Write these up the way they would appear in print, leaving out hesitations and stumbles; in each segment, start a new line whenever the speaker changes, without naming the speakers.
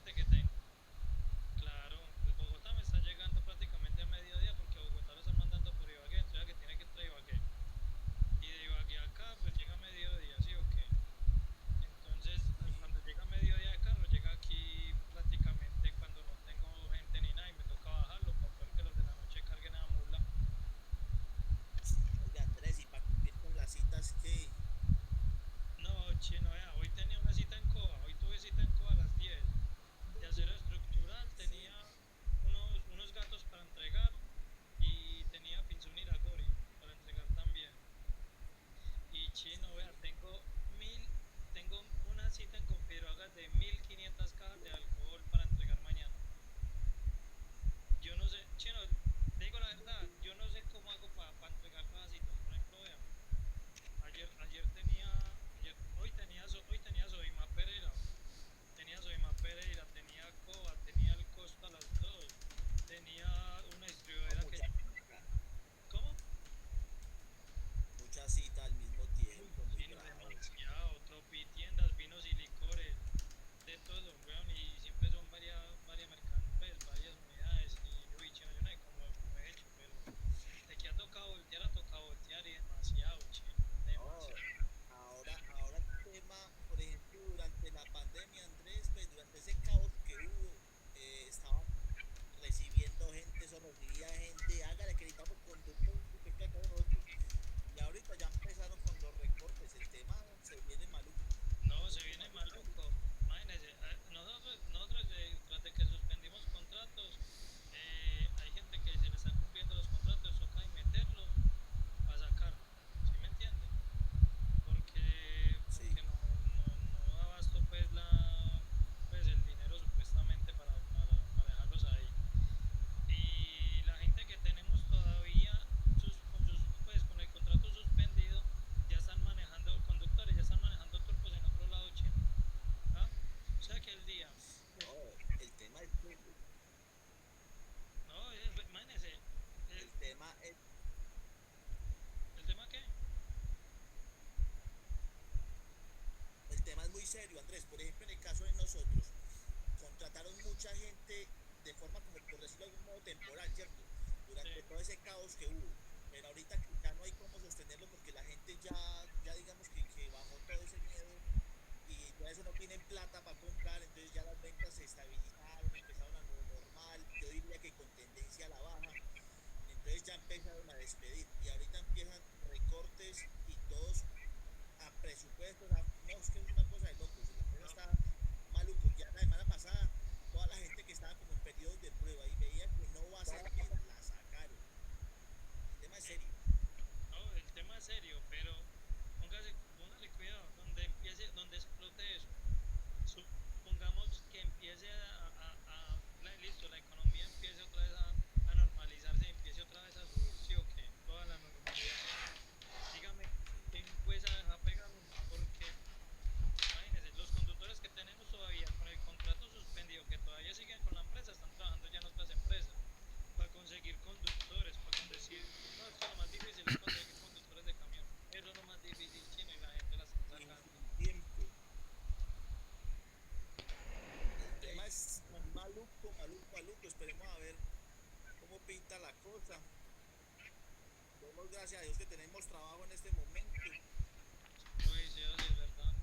gente que tengo. Claro, pues Bogotá me está llegando prácticamente a mediodía porque a Bogotá lo están mandando por Ibagué, entonces la que tiene que entrar a Ibagué. Y de Ibagué a acá, pues llega a mediodía, ¿sí o qué? Entonces, cuando llega a mediodía de carro, llega aquí prácticamente cuando no tengo gente ni nada y me toca bajarlo para poder que los de la noche carguen a mula.
Oiga, Andrés, y para cumplir con las citas que,
No, chino, vea, hoy tenía una cita en Coa, hoy tuve cita en Coa a las 10 de acero estructural,
sí,
tenía unos gatos para entregar y tenía Pinzón Iragori para entregar también. Y chino, vea,
sí.
tengo una cita en Confidrogas de 1500 cajas de alcohol para entregar mañana. Yo no sé, chino, te digo la verdad, yo no sé cómo hago para entregar todas las citas. Por ejemplo, vea, ayer tenía, hoy tenía Sodima Pereira, tenía Coba, tenía el Costo a las 2, tenía una
No,
distribuidora que
mucha,
llama, ¿cómo?
mucha cita al mismo
Uy,
tiempo, muy
chino,
bravo.
demasiado, tropitiendas, vinos y licores, de todo, weón, y siempre son varias pues, varias unidades, y uy, chino, yo no sé cómo he hecho, pero de que ha tocado voltear y demasiado, chino,
No,
demasiado.
ahora el tema, por ejemplo, durante la pandemia, Andrés, pues durante ese caos que hubo, estaban recibiendo gente, eso recibía gente, hágale que necesitamos conductores, que acá nosotros. Y ahorita ya empezaron con los recortes, el tema se viene maluco,
No, se
maluco,
viene
maluco, maluco.
maluco. Imagínese, nosotros tras de que suspendimos contratos, hay gente que se le están cumpliendo los contratos, toca y meterlos para sacarlo. ¿Sí me entiende?
Sí.
Porque no da abasto pues el dinero supuestamente para dejarlos ahí. Y la gente que tenemos todavía con el contrato suspendido, ya están manejando conductores, ya están manejando turcos en otro lado chino. ¿Ah? O sea que el día, uf,
No, el tema es que,
no, imagínese,
el
el,
tema es,
el tema que,
el tema es muy serio, Andrés. Por ejemplo, en el caso de nosotros, contrataron mucha gente de forma, como por decirlo de algún modo, temporal, ¿cierto?
sí,
Durante todo ese caos que hubo. Pero ahorita que ya no hay cómo sostenerlo porque la gente ya digamos que bajó todo ese miedo y ya eso no tienen plata para comprar, entonces ya las ventas se estabilizaron, empezaron a lo normal, yo diría que con tendencia a la baja, entonces ya empezaron a despedir y ahorita empiezan recortes y todos a presupuestos, no, es que es una cosa de locos, la empresa
no,
está maluco, ya la semana pasada toda la gente que estaba como en periodos de prueba y veía que no va a servir, la sacaron, el tema es
eh,
serio.
no, el tema es serio, pero póngale cuidado, donde explote eso. Supongamos que empiece listo, la economía empiece otra vez a normalizarse, empiece otra vez a subir, sí o qué, toda la normalidad. Dígame, ¿quién pues a dejar pegar uno? Porque, imagínense, los conductores que tenemos todavía con el contrato suspendido, que todavía siguen con la empresa, están trabajando ya en otras empresas para conseguir conductores, para conseguir, no, es que lo más difícil es conseguir conductores de camión. Eso es lo más difícil, chino, y la gente la está sacando.
Insuficiente. El
Ey,
tema es maluco, maluco, maluco. Esperemos a ver cómo pinta la cosa. Demos gracias a Dios que tenemos trabajo en este momento.
uy, sí, eso sí es verdad.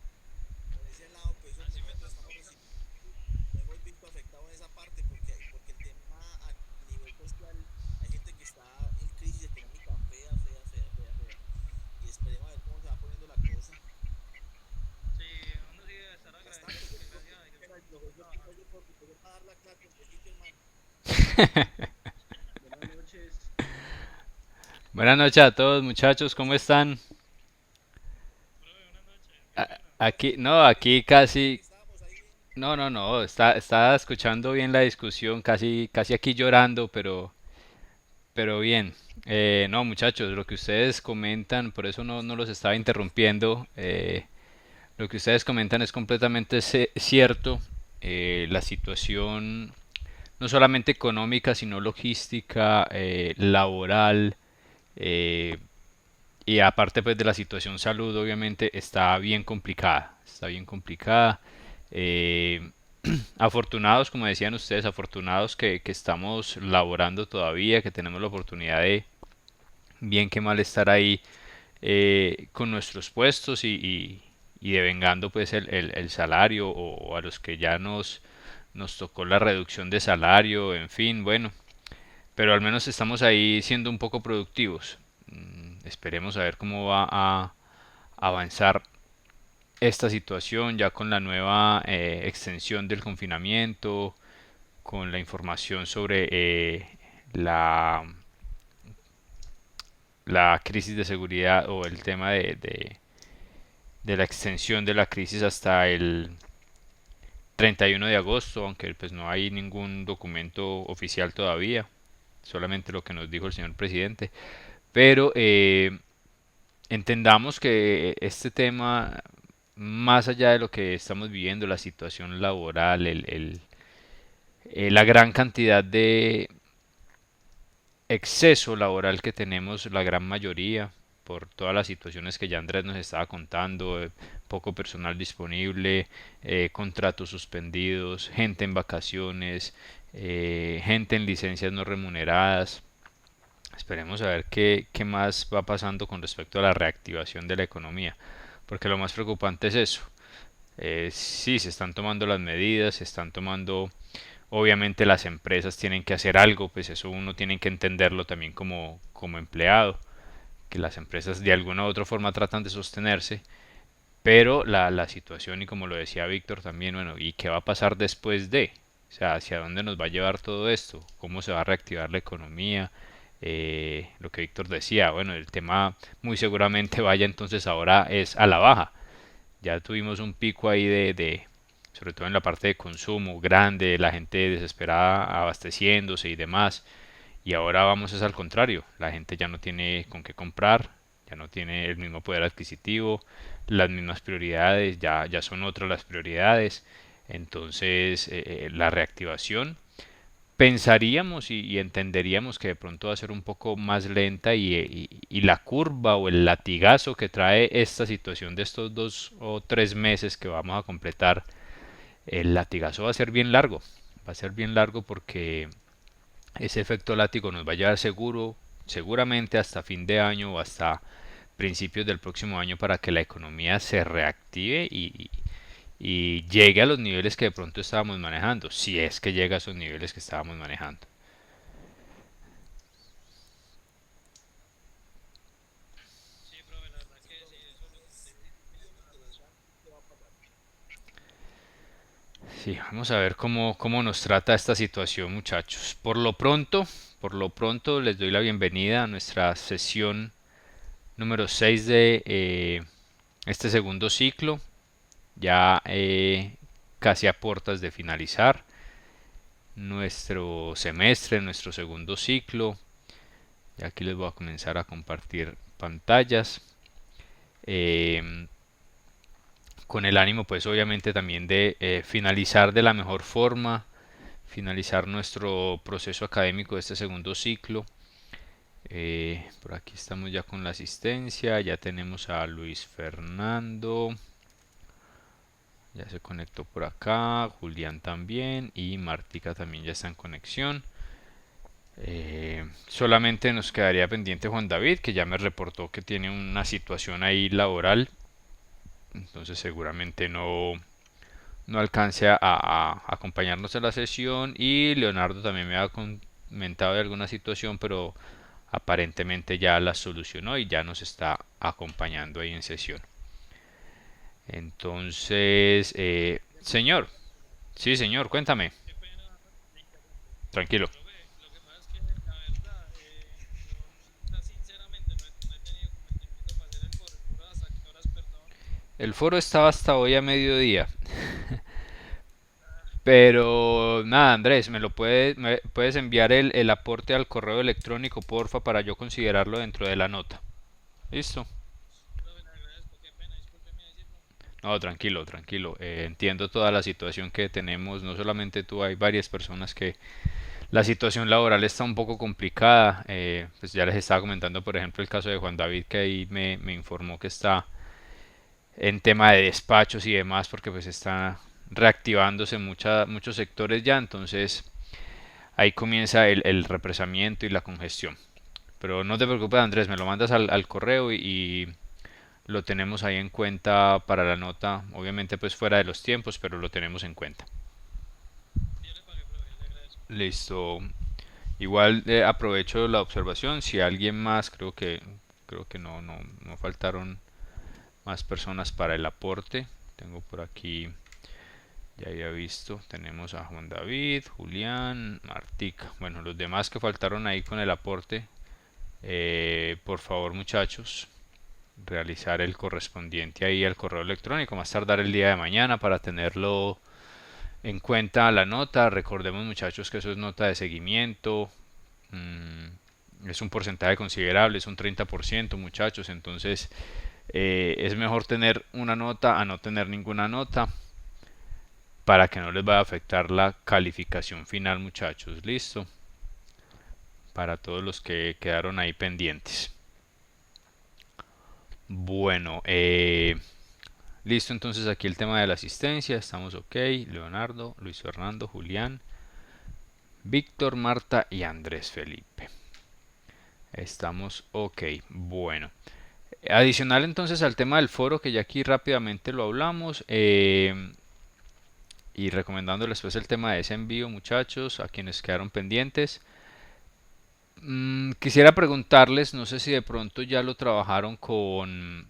Por ese lado, pues hombre,
Así me
nosotros
toca
estamos
ahora.
recibiendo, nos hemos visto afectados en esa parte porque el tema a nivel social, hay gente que está en crisis económica fea, fea, fea, fea, fea. Y esperemos a ver cómo se va poniendo la cosa.
Sí, uno sí debe estar
Mientras
agradecido
tanto, yo
porque
creo
gracias
que
a Dios
era el
uno está
profesor que
trabajando.
yo puedo dar la clase en sitio, hermano. Buenas noches.
Buenas noches a todos muchachos, ¿cómo están?
Bro, buenas noches, qué pena.
Aquí, no,
Bien,
aquí
bien, bien, bien.
casi,
Estábamos ahí bien.
no, está escuchando bien la discusión, casi aquí llorando, pero bien. No, muchachos, lo que ustedes comentan, por eso no los estaba interrumpiendo, lo que ustedes comentan es completamente cierto. La situación, no solamente económica, sino logística, laboral, eh, y aparte pues de la situación salud, obviamente está bien complicada. Está bien complicada. Eh, afortunados, como decían ustedes, afortunados que estamos laborando todavía, que tenemos la oportunidad de, bien que mal, estar ahí con nuestros puestos y devengando pues el salario o a los que ya nos tocó la reducción de salario, en fin, bueno, pero al menos estamos ahí siendo un poco productivos. Esperemos a ver cómo va a avanzar esta situación ya con la nueva extensión del confinamiento, con la información sobre la, la crisis de seguridad o el tema de la extensión de la crisis hasta el 31 de agosto, aunque pues no hay ningún documento oficial todavía, solamente lo que nos dijo el señor presidente. Pero entendamos que este tema, más allá de lo que estamos viviendo, la situación laboral, la gran cantidad de exceso laboral que tenemos la gran mayoría, por todas las situaciones que ya Andrés nos estaba contando, poco personal disponible, contratos suspendidos, gente en vacaciones, gente en licencias no remuneradas. Esperemos a ver qué más va pasando con respecto a la reactivación de la economía, porque lo más preocupante es eso. Sí, se están tomando las medidas, se están tomando, obviamente las empresas tienen que hacer algo, pues eso uno tiene que entenderlo también como empleado, que las empresas de alguna u otra forma tratan de sostenerse, pero la situación, y como lo decía Víctor también, bueno, ¿y qué va a pasar después de? O sea, ¿hacia dónde nos va a llevar todo esto? ¿Cómo se va a reactivar la economía? Lo que Víctor decía, bueno, el tema muy seguramente vaya entonces ahora es a la baja. Ya tuvimos un pico ahí sobre todo en la parte de consumo grande, la gente desesperada abasteciéndose y demás. Y ahora vamos es al contrario, la gente ya no tiene con qué comprar, ya no tiene el mismo poder adquisitivo, las mismas prioridades, ya son otras las prioridades. Entonces, la reactivación pensaríamos y entenderíamos que de pronto va a ser un poco más lenta y la curva o el latigazo que trae esta situación de estos 2 o 3 meses que vamos a completar, el latigazo va a ser bien largo, va a ser bien largo porque ese efecto látigo nos va a llevar seguramente hasta fin de año o hasta principios del próximo año para que la economía se reactive y llegue a los niveles que de pronto estábamos manejando, si es que llega a esos niveles que estábamos manejando.
Sí, profe, la verdad que sí, eso lo que usted dice tiene
Bien
toda la razón.
interesante qué va a pasar.
Sí, vamos a ver cómo nos trata esta situación, muchachos. Por lo pronto les doy la bienvenida a nuestra sesión número 6 de este segundo ciclo, ya casi a puertas de finalizar nuestro semestre, nuestro segundo ciclo. Y aquí les voy a comenzar a compartir pantallas. eh, con el ánimo pues obviamente también de finalizar de la mejor forma, finalizar nuestro proceso académico de este segundo ciclo. Por aquí estamos ya con la asistencia, ya tenemos a Luis Fernando, ya se conectó por acá, Julián también y Martica también ya está en conexión. Solamente nos quedaría pendiente Juan David, que ya me reportó que tiene una situación ahí laboral, entonces seguramente no alcance a acompañarnos en la sesión. Y Leonardo también me ha comentado de alguna situación, pero aparentemente ya la solucionó y ya nos está acompañando ahí en sesión. Entonces, señor, sí señor, cuéntame,
Qué pena, le interrumpo.
tranquilo.
Profe, lo que pasa es que la verdad, yo sinceramente no he tenido como el tiempito para hacer el foro. ¿El foro hasta qué horas, perdón?
El foro estaba hasta hoy a mediodía.
Ah,
Pero nada, Andrés, me puedes enviar el aporte al correo electrónico, porfa, para yo considerarlo dentro de la nota. ¿Listo?
sí, profe, le agradezco. Qué pena, discúlpeme decirlo.
No, tranquilo, tranquilo. Entiendo toda la situación que tenemos. No solamente tú, hay varias personas que la situación laboral está un poco complicada. Pues ya les estaba comentando, por ejemplo, el caso de Juan David, que ahí me informó que está en tema de despachos y demás, porque pues está reactivándose muchos sectores ya, entonces ahí comienza el represamiento y la congestión. Pero no te preocupes, Andrés, me lo mandas al correo y lo tenemos ahí en cuenta para la nota, obviamente pues fuera de los tiempos, pero lo tenemos en cuenta.
Yo le pagué, profe, le agradezco.
Listo. Igual aprovecho la observación, si alguien más, creo que no faltaron más personas para el aporte. Tengo por aquí, ya había visto, tenemos a Juan David, Julián, Martica. Bueno, los demás que faltaron ahí con el aporte, por favor muchachos, realizar el correspondiente ahí al correo electrónico, más tardar el día de mañana para tenerlo en cuenta la nota. Recordemos muchachos que eso es nota de seguimiento, es un porcentaje considerable, es un 30% muchachos, entonces es mejor tener una nota a no tener ninguna nota para que no les vaya a afectar la calificación final muchachos, listo, para todos los que quedaron ahí pendientes. Bueno, listo, entonces aquí el tema de la asistencia, estamos ok, Leonardo, Luis Fernando, Julián, Víctor, Marta y Andrés Felipe. Estamos ok, bueno. Adicional entonces al tema del foro, que ya aquí rápidamente lo hablamos, y recomendándoles pues el tema de ese envío muchachos, a quienes quedaron pendientes. Quisiera preguntarles, no sé si de pronto ya lo trabajaron con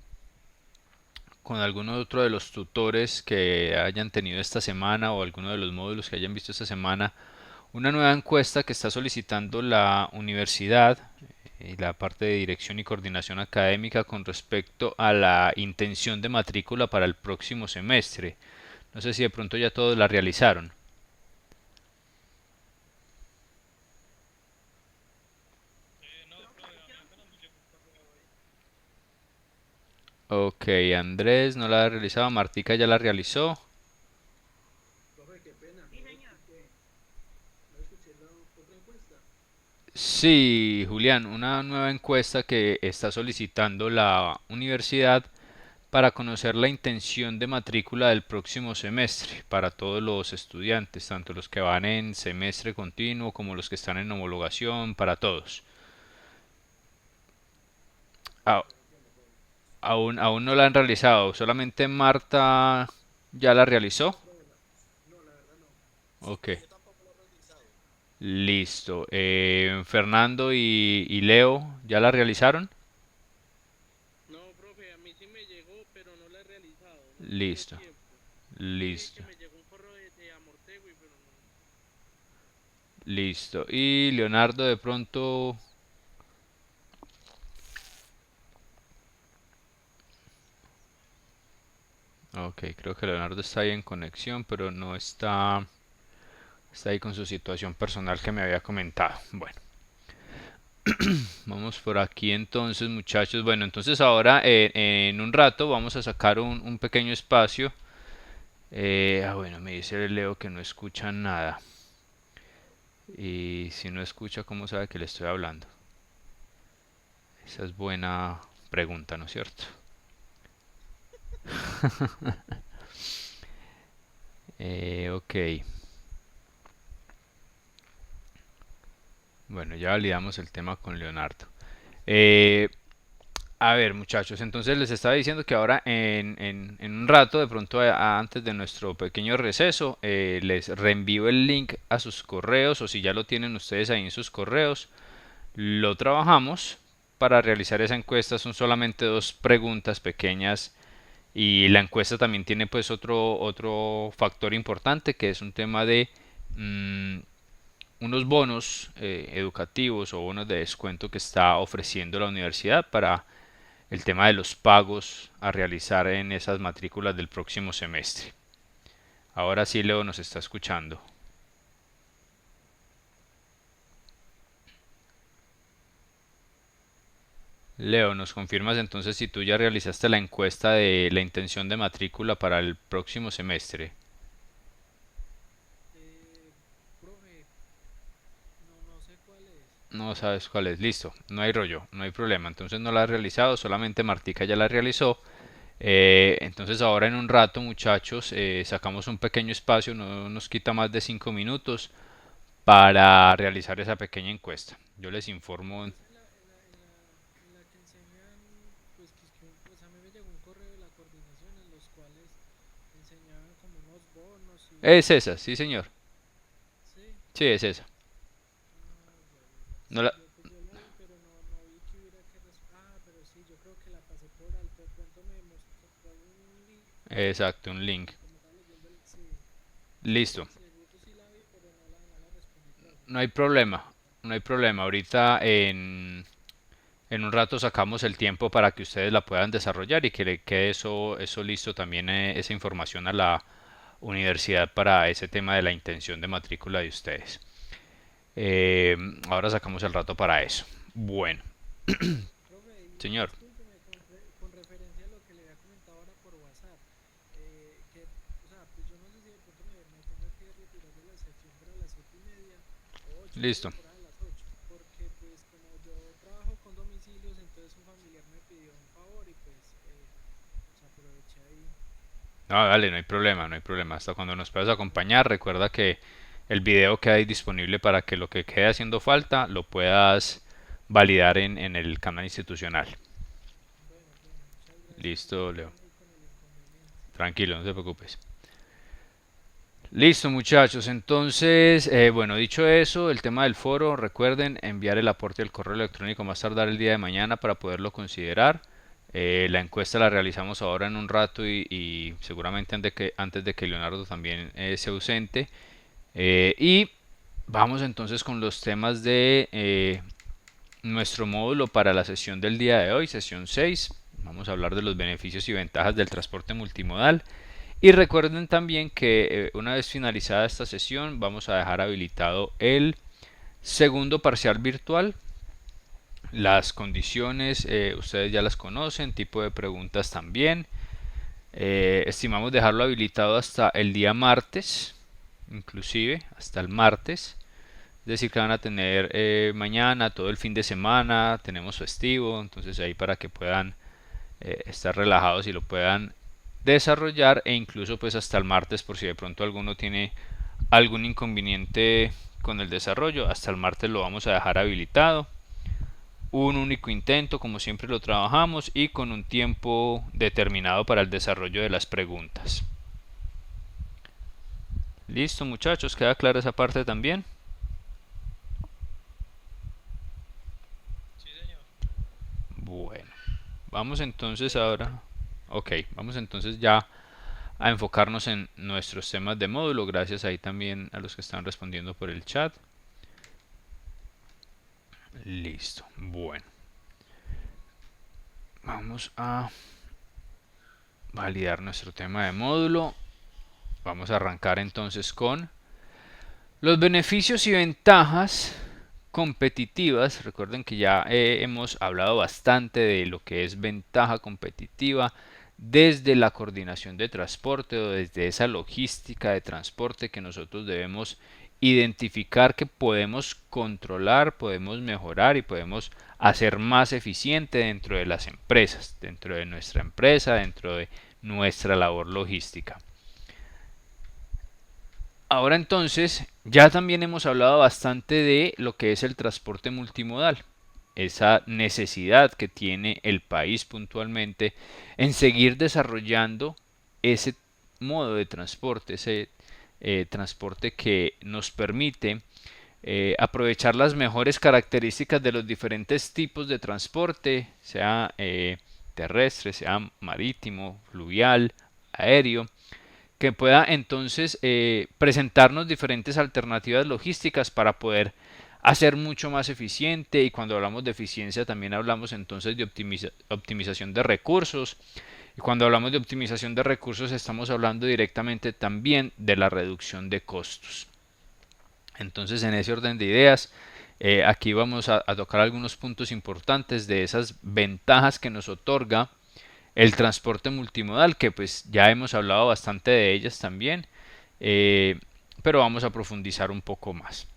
alguno otro de los tutores que hayan tenido esta semana o alguno de los módulos que hayan visto esta semana, una nueva encuesta que está solicitando la universidad y la parte de dirección y coordinación académica con respecto a la intención de matrícula para el próximo semestre. No sé si de pronto ya todos la realizaron.
No, profe, a mí apenas me llegó un correo hoy.
Ok, Andrés no la ha realizado, Martica ya la realizó.
Profe, qué pena,
Sí,
no
señor.
escuché, no escuché la otra encuesta.
Sí, Julián, una nueva encuesta que está solicitando la universidad para conocer la intención de matrícula del próximo semestre para todos los estudiantes, tanto los que van en semestre continuo como los que están en homologación, para todos. A- aún no la han realizado, solamente Marta ya la realizó.
No, profe, no, la verdad no.
Sí,
Ok,
profe, yo tampoco lo he realizado.
listo. Fernando y Leo ya la realizaron.
No, profe, a mí sí me llegó, pero no la he realizado, no he tenido
Listo,
tiempo. Sí vi que
listo,
me llegó un correo de Amortegui, pero no.
listo. Y Leonardo de pronto. Ok, creo que Leonardo está ahí en conexión, pero no está ahí con su situación personal que me había comentado. Bueno, vamos por aquí entonces, muchachos. Bueno, entonces ahora en un rato vamos a sacar un pequeño espacio. Bueno, me dice Leo que no escucha nada. Y si no escucha, ¿cómo sabe que le estoy hablando? Esa es buena pregunta, ¿no es cierto? Ok. Bueno, ya validamos el tema con Leonardo. Eh, a ver, muchachos, entonces les estaba diciendo que ahora en un rato, de pronto antes de nuestro pequeño receso, les reenvío el link a sus correos o si ya lo tienen ustedes ahí en sus correos, lo trabajamos para realizar esa encuesta. Son solamente dos preguntas pequeñas y la encuesta también tiene pues otro factor importante que es un tema de mm, unos bonos educativos o bonos de descuento que está ofreciendo la universidad para el tema de los pagos a realizar en esas matrículas del próximo semestre. Ahora sí, Leo nos está escuchando. Leo, ¿nos confirmas entonces si tú ya realizaste la encuesta de la intención de matrícula para el próximo semestre?
Eh, profe, no, no sé cuál es.
No sabes cuál es. Listo, no hay rollo, no hay problema. Entonces no la has realizado, solamente Martica ya la realizó. Entonces ahora en un rato, muchachos, sacamos un pequeño espacio, no nos quita más de 5 minutos para realizar esa pequeña encuesta. Yo les informo.
Es en la que enseñan, pues, pues a mí me llegó un correo de la coordinación en los cuales enseñaban como unos bonos
Es
y...
esa, sí señor.
Sí,
Sí, es esa.
ya.
No
Sí,
la-
yo la vi, pero no vi que hubiera que... pero sí, yo creo que la pasé por alto. De pronto me mostró algún link
Exacto, un link.
como estaba leyendo el... Sí,
Listo.
seguro sí la vi, pero no la respondí, profe.
No hay
Disculpe.
problema. No hay problema. Ahorita en un rato sacamos el tiempo para que ustedes la puedan desarrollar y que le quede eso listo también, esa información a la universidad para ese tema de la intención de matrícula de ustedes. Eh, Ahora sacamos el rato para eso. Bueno,
Profe, y
señor.
discúlpeme, con referencia a lo que le había comentado ahora por WhatsApp, que, o sea, pues yo no sé si de pronto me tenga que retirar de la sección para las 7:30 o 8, pero
Listo.
por ahí a las 8, porque pues como yo trabajo con domicilios, entonces un familiar me pidió un favor y pues aproveché ahí.
No, dale, no hay problema, no hay problema. Hasta cuando nos puedas acompañar, recuerda que el video queda ahí disponible para que lo que quede haciendo falta lo puedas validar en el canal institucional.
Bueno, profe, muchas gracias y
Listo, Leo.
perdón ahí con el inconveniente.
Tranquilo, no te preocupes. Listo, muchachos. Entonces, bueno, dicho eso, el tema del foro, recuerden enviar el aporte al correo electrónico más tardar el día de mañana para poderlo considerar. La encuesta la realizamos ahora en un rato y seguramente antes de que Leonardo también se ausente. Y vamos entonces con los temas de nuestro módulo para la sesión del día de hoy, sesión 6. Vamos a hablar de los beneficios y ventajas del transporte multimodal. Y recuerden también que una vez finalizada esta sesión vamos a dejar habilitado el segundo parcial virtual. Las condiciones ustedes ya las conocen, tipo de preguntas también. Estimamos dejarlo habilitado hasta el día martes, inclusive hasta el martes. Es decir, que van a tener mañana, todo el fin de semana, tenemos festivo, entonces ahí para que puedan estar relajados y lo puedan desarrollar e incluso pues hasta el martes por si de pronto alguno tiene algún inconveniente con el desarrollo, hasta el martes lo vamos a dejar habilitado. Un único intento, como siempre lo trabajamos, y con un tiempo determinado para el desarrollo de las preguntas. Listo, muchachos, ¿queda clara esa parte también?
Sí, señor.
Bueno, vamos entonces ahora. Ok, vamos entonces ya a enfocarnos en nuestros temas de módulo. Gracias ahí también a los que están respondiendo por el chat. Listo. Bueno, vamos a validar nuestro tema de módulo. Vamos a arrancar entonces con los beneficios y ventajas competitivas. Recuerden que ya hemos hablado bastante de lo que es ventaja competitiva desde la coordinación de transporte o desde esa logística de transporte que nosotros debemos identificar, que podemos controlar, podemos mejorar y podemos hacer más eficiente dentro de las empresas, dentro de nuestra empresa, dentro de nuestra labor logística. Ahora entonces, ya también hemos hablado bastante de lo que es el transporte multimodal, esa necesidad que tiene el país puntualmente en seguir desarrollando ese modo de transporte, ese transporte que nos permite aprovechar las mejores características de los diferentes tipos de transporte, sea terrestre, sea marítimo, fluvial, aéreo, que pueda entonces presentarnos diferentes alternativas logísticas para poder hacer mucho más eficiente. Y cuando hablamos de eficiencia también hablamos entonces de optimización de recursos, y cuando hablamos de optimización de recursos estamos hablando directamente también de la reducción de costos. Entonces, en ese orden de ideas, aquí vamos a tocar algunos puntos importantes de esas ventajas que nos otorga el transporte multimodal, que pues ya hemos hablado bastante de ellas también, eh, pero vamos a profundizar un poco más.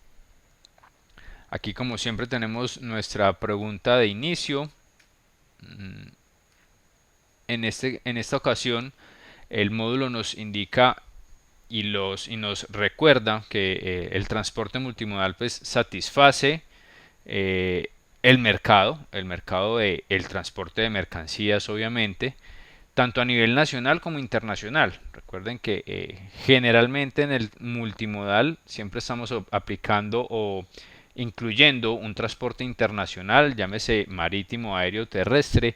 Aquí, como siempre, tenemos nuestra pregunta de inicio. en esta ocasión el módulo nos indica y nos recuerda que el transporte multimodal pues satisface eh, el mercado del transporte de mercancías obviamente, tanto a nivel nacional como internacional. Recuerden que generalmente en el multimodal siempre estamos aplicando o incluyendo un transporte internacional, llámese marítimo, aéreo, terrestre,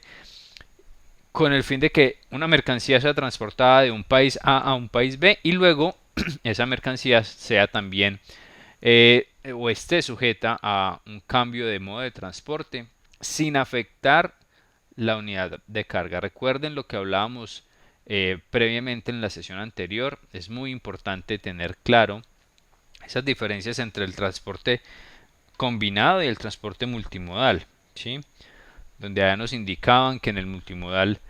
con el fin de que una mercancía sea transportada de un país A a un país B y luego esa mercancía sea también o esté sujeta a un cambio de modo de transporte sin afectar la unidad de carga. Recuerden lo que hablábamos previamente en la sesión anterior. Es muy importante tener claro esas diferencias entre el transporte combinado y el transporte multimodal, ¿sí? Donde ya nos indicaban que en el multimodal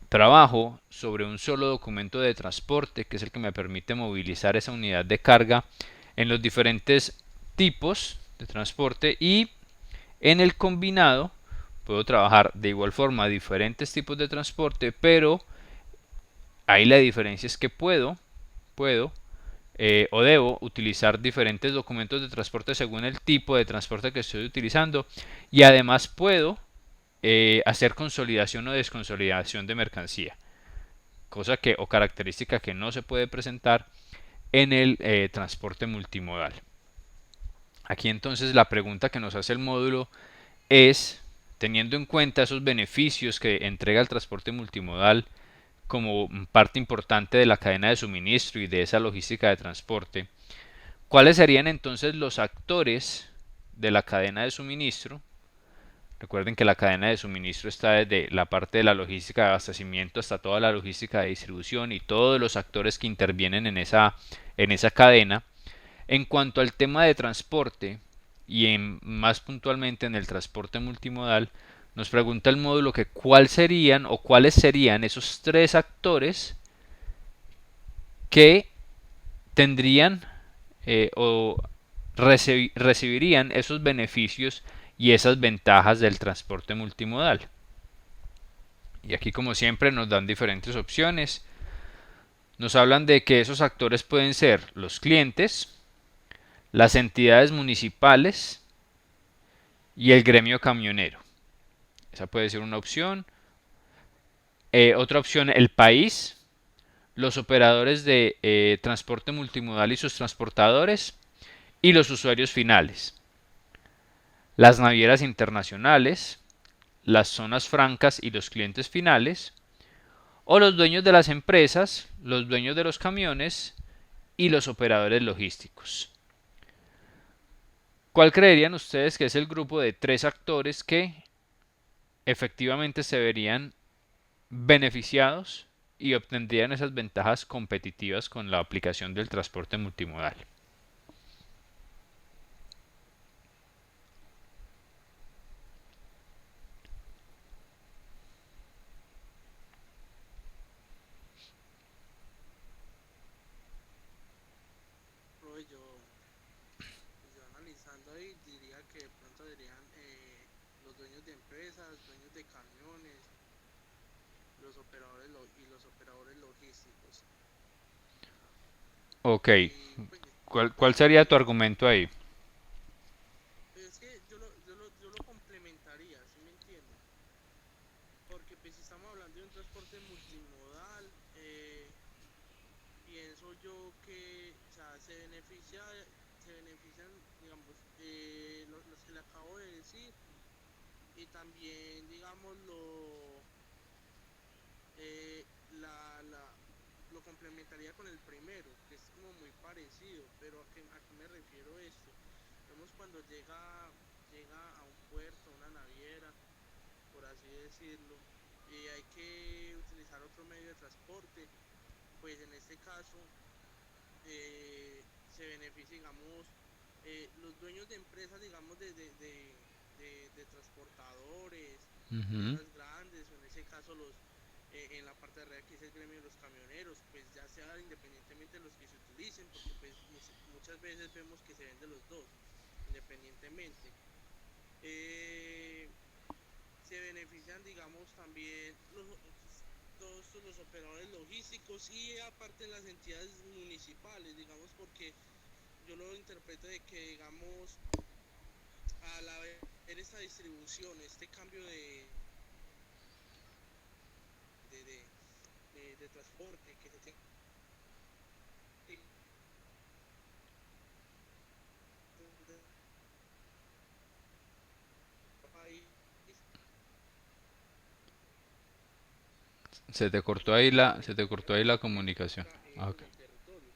trabajo sobre un solo documento de transporte, que es el que me permite movilizar esa unidad de carga en los diferentes tipos de transporte, y en el combinado puedo trabajar de igual forma diferentes tipos de transporte, pero ahí la diferencia es que puedo o debo utilizar diferentes documentos de transporte según el tipo de transporte que estoy utilizando, y además puedo hacer consolidación o desconsolidación de mercancía, cosa que o característica que no se puede presentar en el transporte multimodal. Aquí entonces la pregunta que nos hace el módulo es, teniendo en cuenta esos beneficios que entrega el transporte multimodal como parte importante de la cadena de suministro y de esa logística de transporte, ¿cuáles serían entonces los actores de la cadena de suministro? Recuerden que la cadena de suministro está desde la parte de la logística de abastecimiento hasta toda la logística de distribución y todos los actores que intervienen en esa cadena. En cuanto al tema de transporte y más puntualmente en el transporte multimodal, nos pregunta el módulo que cuáles serían esos tres actores que tendrían o recibirían esos beneficios y esas ventajas del transporte multimodal. Y aquí como siempre nos dan diferentes opciones. Nos hablan de que esos actores pueden ser los clientes, las entidades municipales y el gremio camionero. Esa puede ser una opción. Otra opción, el país, los operadores de transporte multimodal y sus transportadores y los usuarios finales. Las navieras internacionales, las zonas francas y los clientes finales, o los dueños de las empresas, los dueños de los camiones y los operadores logísticos. ¿Cuál creerían ustedes que es el grupo de tres actores que efectivamente se verían beneficiados y obtendrían esas ventajas competitivas con la aplicación del transporte multimodal?
Profe, yo analizando ahí diría que de pronto serían los dueños de empresas, dueños de camiones, y los operadores logísticos.
Ok,
Y pues,
¿cuál sería tu argumento ahí?
es que yo lo complementaría, ¿sí me entienden? Porque pues si estamos hablando de un transporte multimodal, pienso yo que, o sea, se benefician, digamos, los que le acabo de decir, y también, digamos, eh, la, la, lo complementaría con el primero, que es como muy parecido, pero a qué me refiero esto? Vemos cuando llega a un puerto, a una naviera, por así decirlo, y hay que utilizar otro medio de transporte, pues en este caso se beneficia, digamos, los dueños de empresas, digamos, de transportadores,
Ujú.
empresas grandes, o en ese caso en la parte de arriba que es el gremio de los camioneros, pues ya sea independientemente de los que se utilicen, porque pues muchas veces vemos que se venden los dos, independientemente. Eh, Se benefician, digamos, también, los operadores logísticos y aparte las entidades municipales, digamos, porque yo lo interpreto de que, digamos, al haber esta distribución, este cambio de, de, de transporte que se tiene país
se te cortó ahí la comunicación. Ah, ok.
como territorio.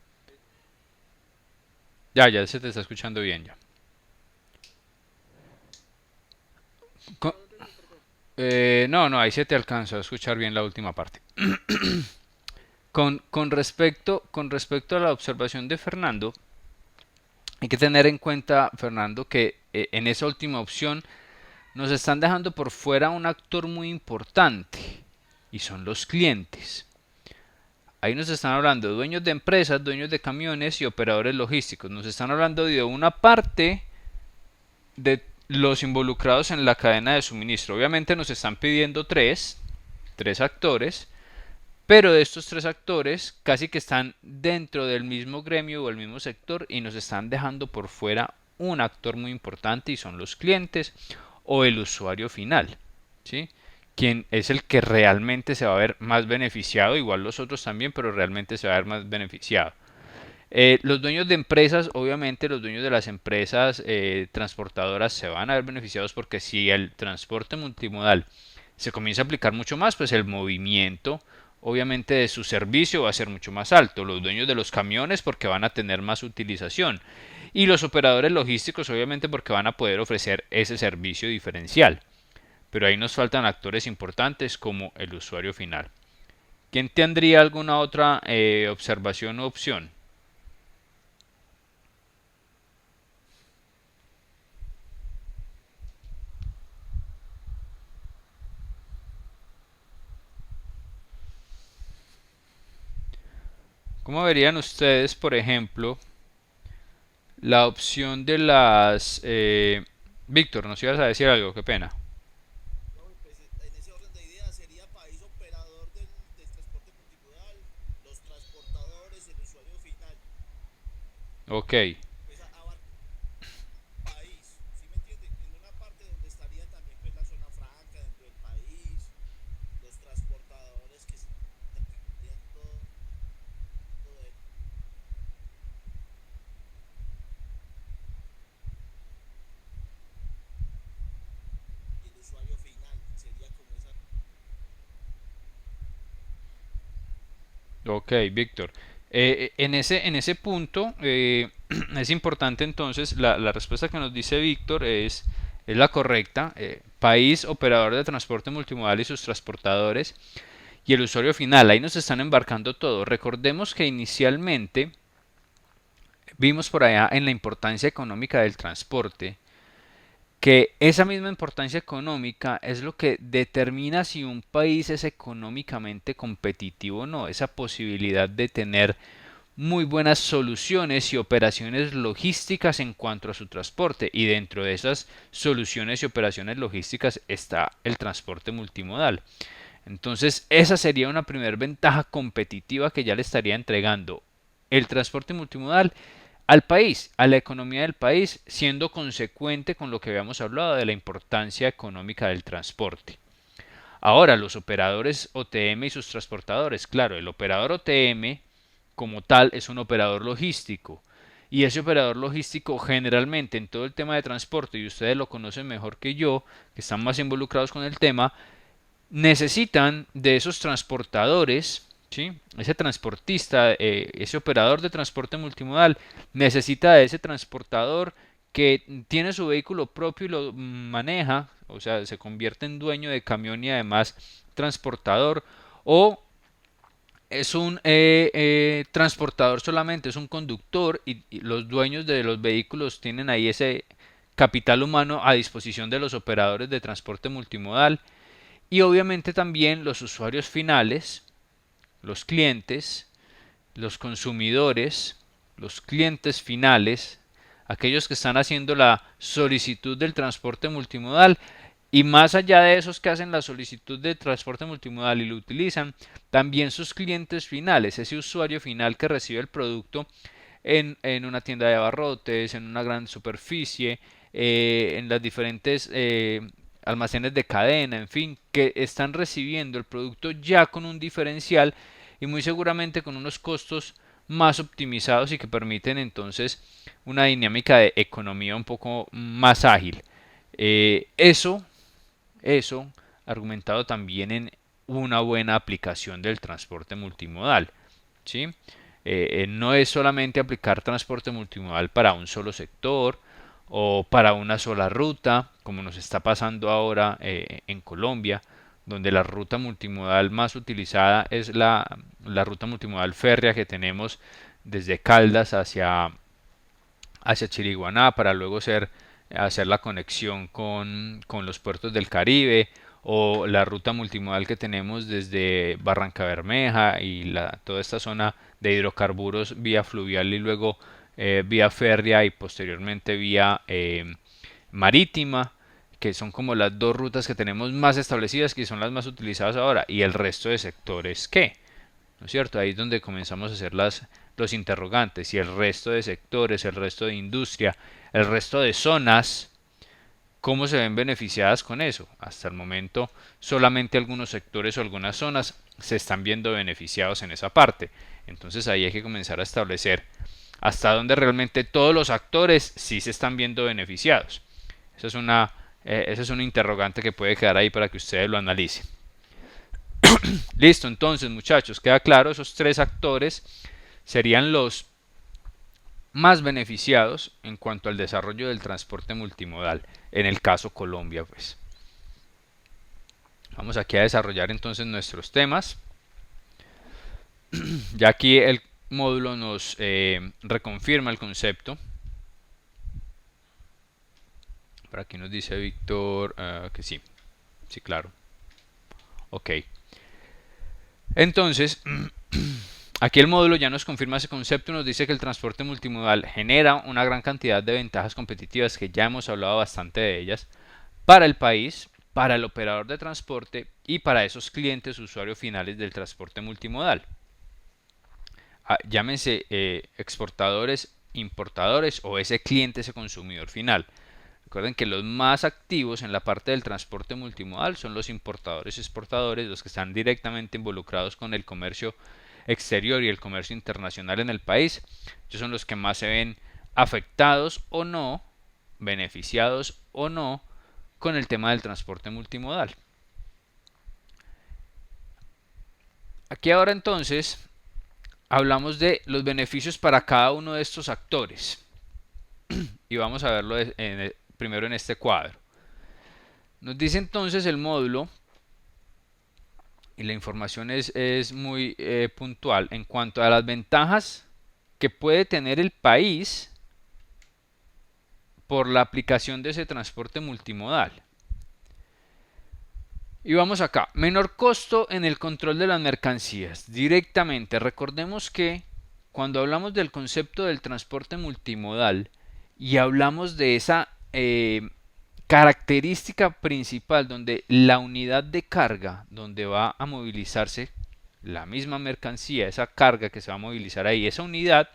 Ya se te está escuchando bien ya. Co-
¿A dónde me cortó?
no, ahí se te alcanzó a escuchar bien la última parte. Con respecto a la observación de Fernando, hay que tener en cuenta, Fernando, que en esa última opción nos están dejando por fuera un actor muy importante y son los clientes. Ahí nos están hablando de dueños de empresas, dueños de camiones y operadores logísticos. Nos están hablando de una parte de los involucrados en la cadena de suministro. Obviamente nos están pidiendo tres actores, pero de estos tres actores casi que están dentro del mismo gremio o el mismo sector y nos están dejando por fuera un actor muy importante y son los clientes o el usuario final, ¿sí? Quien es el que realmente se va a ver más beneficiado, igual los otros también, pero realmente se va a ver más beneficiado. Los dueños de empresas, obviamente los dueños de las empresas transportadoras se van a ver beneficiados porque si el transporte multimodal se comienza a aplicar mucho más, pues el movimiento obviamente de su servicio va a ser mucho más alto. Los dueños de los camiones porque van a tener más utilización y los operadores logísticos obviamente porque van a poder ofrecer ese servicio diferencial. Pero ahí nos faltan actores importantes como el usuario final. ¿Quién tendría alguna otra observación u opción? ¿Cómo verían ustedes, por ejemplo, la opción de las... Víctor, nos ibas a decir algo, qué pena.
¿No? Pues en ese orden de ideas sería país operador del transporte multimodal, los transportadores, el usuario final.
Ok,
Pues abarca el país, ¿sí me entiende? En una parte donde estaría también pues la zona franca dentro del país, los transportadores que estarían todo y el usuario final sería como esa.
ok, Víctor. En ese punto es importante entonces, la respuesta que nos dice Víctor es la correcta. País, operador de transporte multimodal y sus transportadores y el usuario final. Ahí nos están embarcando todo. Recordemos que inicialmente vimos por allá en la importancia económica del transporte que esa misma importancia económica es lo que determina si un país es económicamente competitivo o no, esa posibilidad de tener muy buenas soluciones y operaciones logísticas en cuanto a su transporte y dentro de esas soluciones y operaciones logísticas está el transporte multimodal. Entonces esa sería una primera ventaja competitiva que ya le estaría entregando el transporte multimodal al país, a la economía del país, siendo consecuente con lo que habíamos hablado de la importancia económica del transporte. Ahora, los operadores OTM y sus transportadores. Claro, el operador OTM como tal es un operador logístico. Y ese operador logístico generalmente en todo el tema de transporte, y ustedes lo conocen mejor que yo, que están más involucrados con el tema, necesitan de esos transportadores, ¿sí? Ese transportista, ese operador de transporte multimodal, necesita de ese transportador que tiene su vehículo propio y lo maneja, o sea, se convierte en dueño de camión y además transportador, o es un transportador solamente, es un conductor y los dueños de los vehículos tienen ahí ese capital humano a disposición de los operadores de transporte multimodal y obviamente también los usuarios finales, los clientes, los consumidores, los clientes finales, aquellos que están haciendo la solicitud del transporte multimodal, Y más allá de esos que hacen la solicitud de transporte multimodal y lo utilizan, también sus clientes finales, ese usuario final que recibe el producto en una tienda de abarrotes, en una gran superficie, en las diferentes almacenes de cadena, en fin, que están recibiendo el producto ya con un diferencial y muy seguramente con unos costos más optimizados y que permiten entonces una dinámica de economía un poco más ágil. Eso argumentado también en una buena aplicación del transporte multimodal, ¿sí? No es solamente aplicar transporte multimodal para un solo sector o para una sola ruta, como nos está pasando ahora en Colombia, donde la ruta multimodal más utilizada es la ruta multimodal férrea que tenemos desde Caldas hacia Chiriguaná para luego hacer la conexión con los puertos del Caribe, o la ruta multimodal que tenemos desde Barranca Bermeja y toda esta zona de hidrocarburos vía fluvial y luego vía férrea y posteriormente vía marítima, que son como las dos rutas que tenemos más establecidas, que son las más utilizadas ahora. Y el resto de sectores, ¿qué? ¿No es cierto? Ahí es donde comenzamos a hacer los interrogantes. Y el resto de sectores, el resto de industria, el resto de zonas, ¿cómo se ven beneficiadas con eso? Hasta el momento solamente algunos sectores o algunas zonas se están viendo beneficiados en esa parte. Entonces ahí hay que comenzar a establecer hasta dónde realmente todos los actores sí se están viendo beneficiados. Esa es una interrogante que puede quedar ahí para que ustedes lo analicen. Listo, entonces muchachos, queda claro, esos tres actores serían los más beneficiados en cuanto al desarrollo del transporte multimodal, en el caso Colombia, pues. Vamos aquí a desarrollar entonces nuestros temas. Ya aquí el módulo nos reconfirma el concepto. Por aquí nos dice Víctor que sí, sí, claro. Ok. Entonces, aquí el módulo ya nos confirma ese concepto y nos dice que el transporte multimodal genera una gran cantidad de ventajas competitivas, que ya hemos hablado bastante de ellas, para el país, para el operador de transporte y para esos clientes usuarios finales del transporte multimodal. Llámense exportadores, importadores o ese cliente, ese consumidor final. Recuerden que los más activos en la parte del transporte multimodal son los importadores y exportadores, los que están directamente involucrados con el comercio exterior y el comercio internacional en el país. Ellos son los que más se ven afectados o no, beneficiados o no, con el tema del transporte multimodal. Aquí ahora entonces hablamos de los beneficios para cada uno de estos actores y vamos a verlo primero en este cuadro. Nos dice entonces el módulo, y la información es muy puntual en cuanto a las ventajas que puede tener el país por la aplicación de ese transporte multimodal. Y vamos acá, menor costo en el control de las mercancías. Directamente, recordemos que cuando hablamos del concepto del transporte multimodal y hablamos de esa característica principal donde la unidad de carga, donde va a movilizarse la misma mercancía, esa carga que se va a movilizar ahí, esa unidad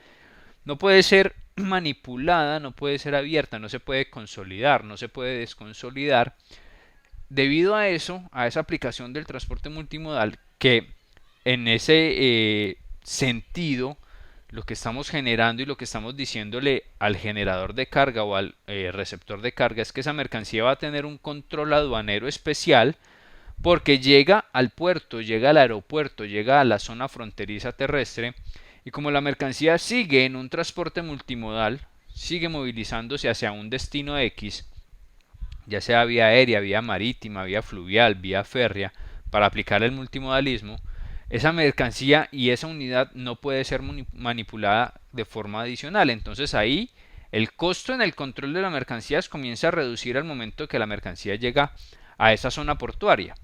no puede ser manipulada, no puede ser abierta, no se puede consolidar, no se puede desconsolidar. Debido a eso, a esa aplicación del transporte multimodal, que en ese sentido lo que estamos generando y lo que estamos diciéndole al generador de carga o al receptor de carga es que esa mercancía va a tener un control aduanero especial, porque llega al puerto, llega al aeropuerto, llega a la zona fronteriza terrestre, y como la mercancía sigue en un transporte multimodal, sigue movilizándose hacia un destino X, ya sea vía aérea, vía marítima, vía fluvial, vía férrea, para aplicar el multimodalismo, esa mercancía y esa unidad no puede ser manipulada de forma adicional. Entonces ahí el costo en el control de la mercancía comienza a reducir al momento que la mercancía llega a esa zona portuaria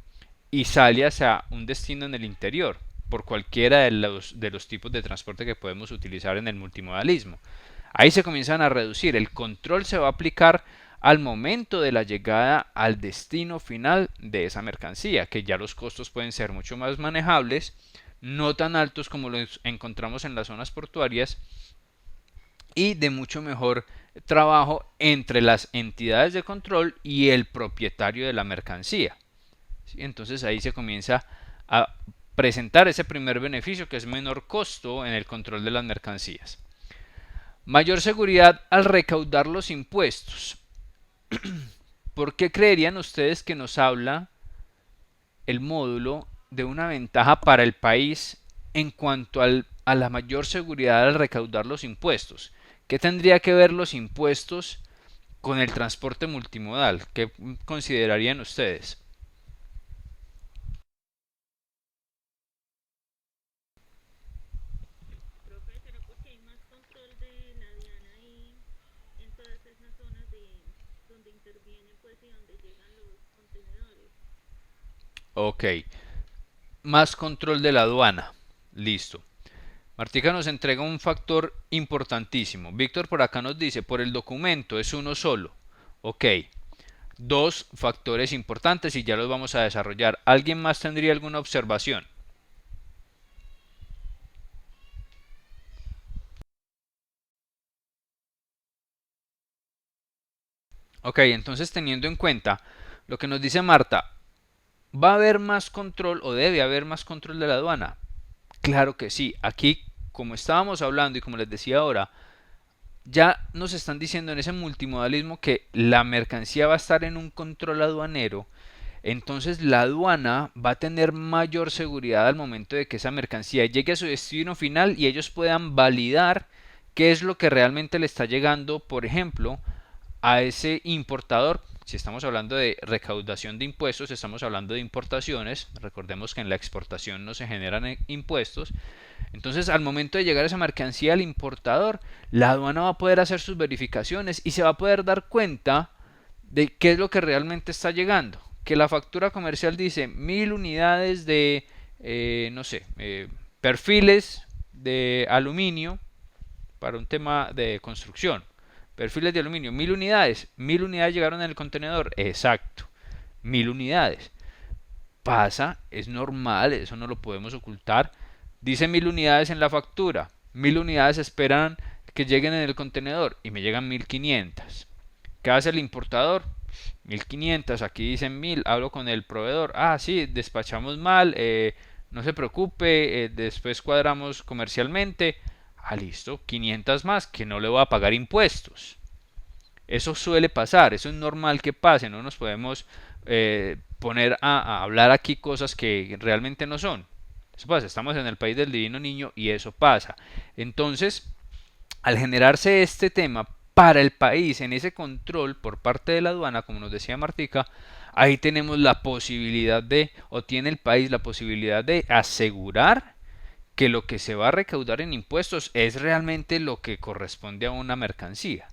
y sale hacia un destino en el interior, por cualquiera de los tipos de transporte que podemos utilizar en el multimodalismo. Ahí se comienzan a reducir, el control se va a aplicar al momento de la llegada al destino final de esa mercancía, que ya los costos pueden ser mucho más manejables, no tan altos como los encontramos en las zonas portuarias y de mucho mejor trabajo entre las entidades de control y el propietario de la mercancía. ¿Sí? Entonces ahí se comienza a presentar ese primer beneficio, que es menor costo en el control de las mercancías. Mayor seguridad al recaudar los impuestos. ¿Por qué creerían ustedes que nos habla el módulo de una ventaja para el país en cuanto a la mayor seguridad al recaudar los impuestos? ¿Qué tendría que ver los impuestos con el transporte multimodal? ¿Qué considerarían ustedes?
Profe, ¿será porque hay más control de la DIANA ahí en todas esas zonas de donde intervienen pues y donde llegan los contenedores?
Ok, más control de la aduana. Listo. Martica nos entrega un factor importantísimo. Víctor por acá nos dice, por el documento es uno solo. Ok, dos factores importantes y ya los vamos a desarrollar. ¿Alguien más tendría alguna observación? Ok, entonces teniendo en cuenta lo que nos dice Marta, ¿va a haber más control o debe haber más control de la aduana? Claro que sí. Aquí, como estábamos hablando y como les decía ahora, ya nos están diciendo en ese multimodalismo que la mercancía va a estar en un control aduanero. Entonces la aduana va a tener mayor seguridad al momento de que esa mercancía llegue a su destino final y ellos puedan validar qué es lo que realmente le está llegando, por ejemplo, a ese importador. Si estamos hablando de recaudación de impuestos, estamos hablando de importaciones. Recordemos que en la exportación no se generan impuestos. Entonces, al momento de llegar esa mercancía al importador, la aduana va a poder hacer sus verificaciones y se va a poder dar cuenta de qué es lo que realmente está llegando. Que la factura comercial dice 1000 unidades de, no sé, perfiles de aluminio para un tema de construcción. Perfiles de aluminio, 1000 unidades. 1000 unidades llegaron en el contenedor. Exacto, 1000 unidades. Pasa, es normal, eso no lo podemos ocultar. Dice 1000 unidades en la factura. 1000 unidades esperan que lleguen en el contenedor y me llegan 1500. ¿Qué hace el importador? 1500, aquí dicen 1000, hablo con el proveedor. Ah, sí, despachamos mal, no se preocupe, después cuadramos comercialmente. Ah, listo, 500 más, que no le voy a pagar impuestos. Eso suele pasar, eso es normal que pase, no nos podemos poner a hablar aquí cosas que realmente no son. Eso pasa, estamos en el país del divino niño y eso pasa. Entonces, al generarse este tema para el país en ese control por parte de la aduana, como nos decía Martica, ahí tenemos la posibilidad de, o tiene el país la posibilidad de asegurar que lo que se va a recaudar en impuestos es realmente lo que corresponde a una mercancía.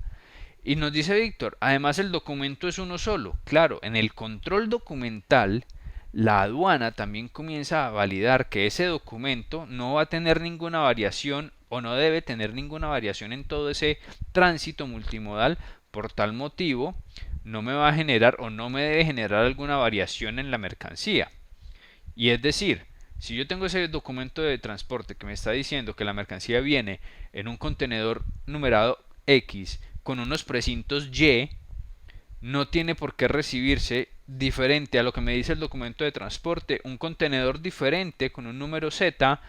Y nos dice Víctor, además el documento es uno solo. Claro, en el control documental, la aduana también comienza a validar que ese documento no va a tener ninguna variación o no debe tener ninguna variación en todo ese tránsito multimodal. Por tal motivo, no me va a generar o no me debe generar alguna variación en la mercancía. Y es decir, si yo tengo ese documento de transporte que me está diciendo que la mercancía viene en un contenedor numerado X con unos precintos Y, no tiene por qué recibirse diferente a lo que me dice el documento de transporte, un contenedor diferente con un número Z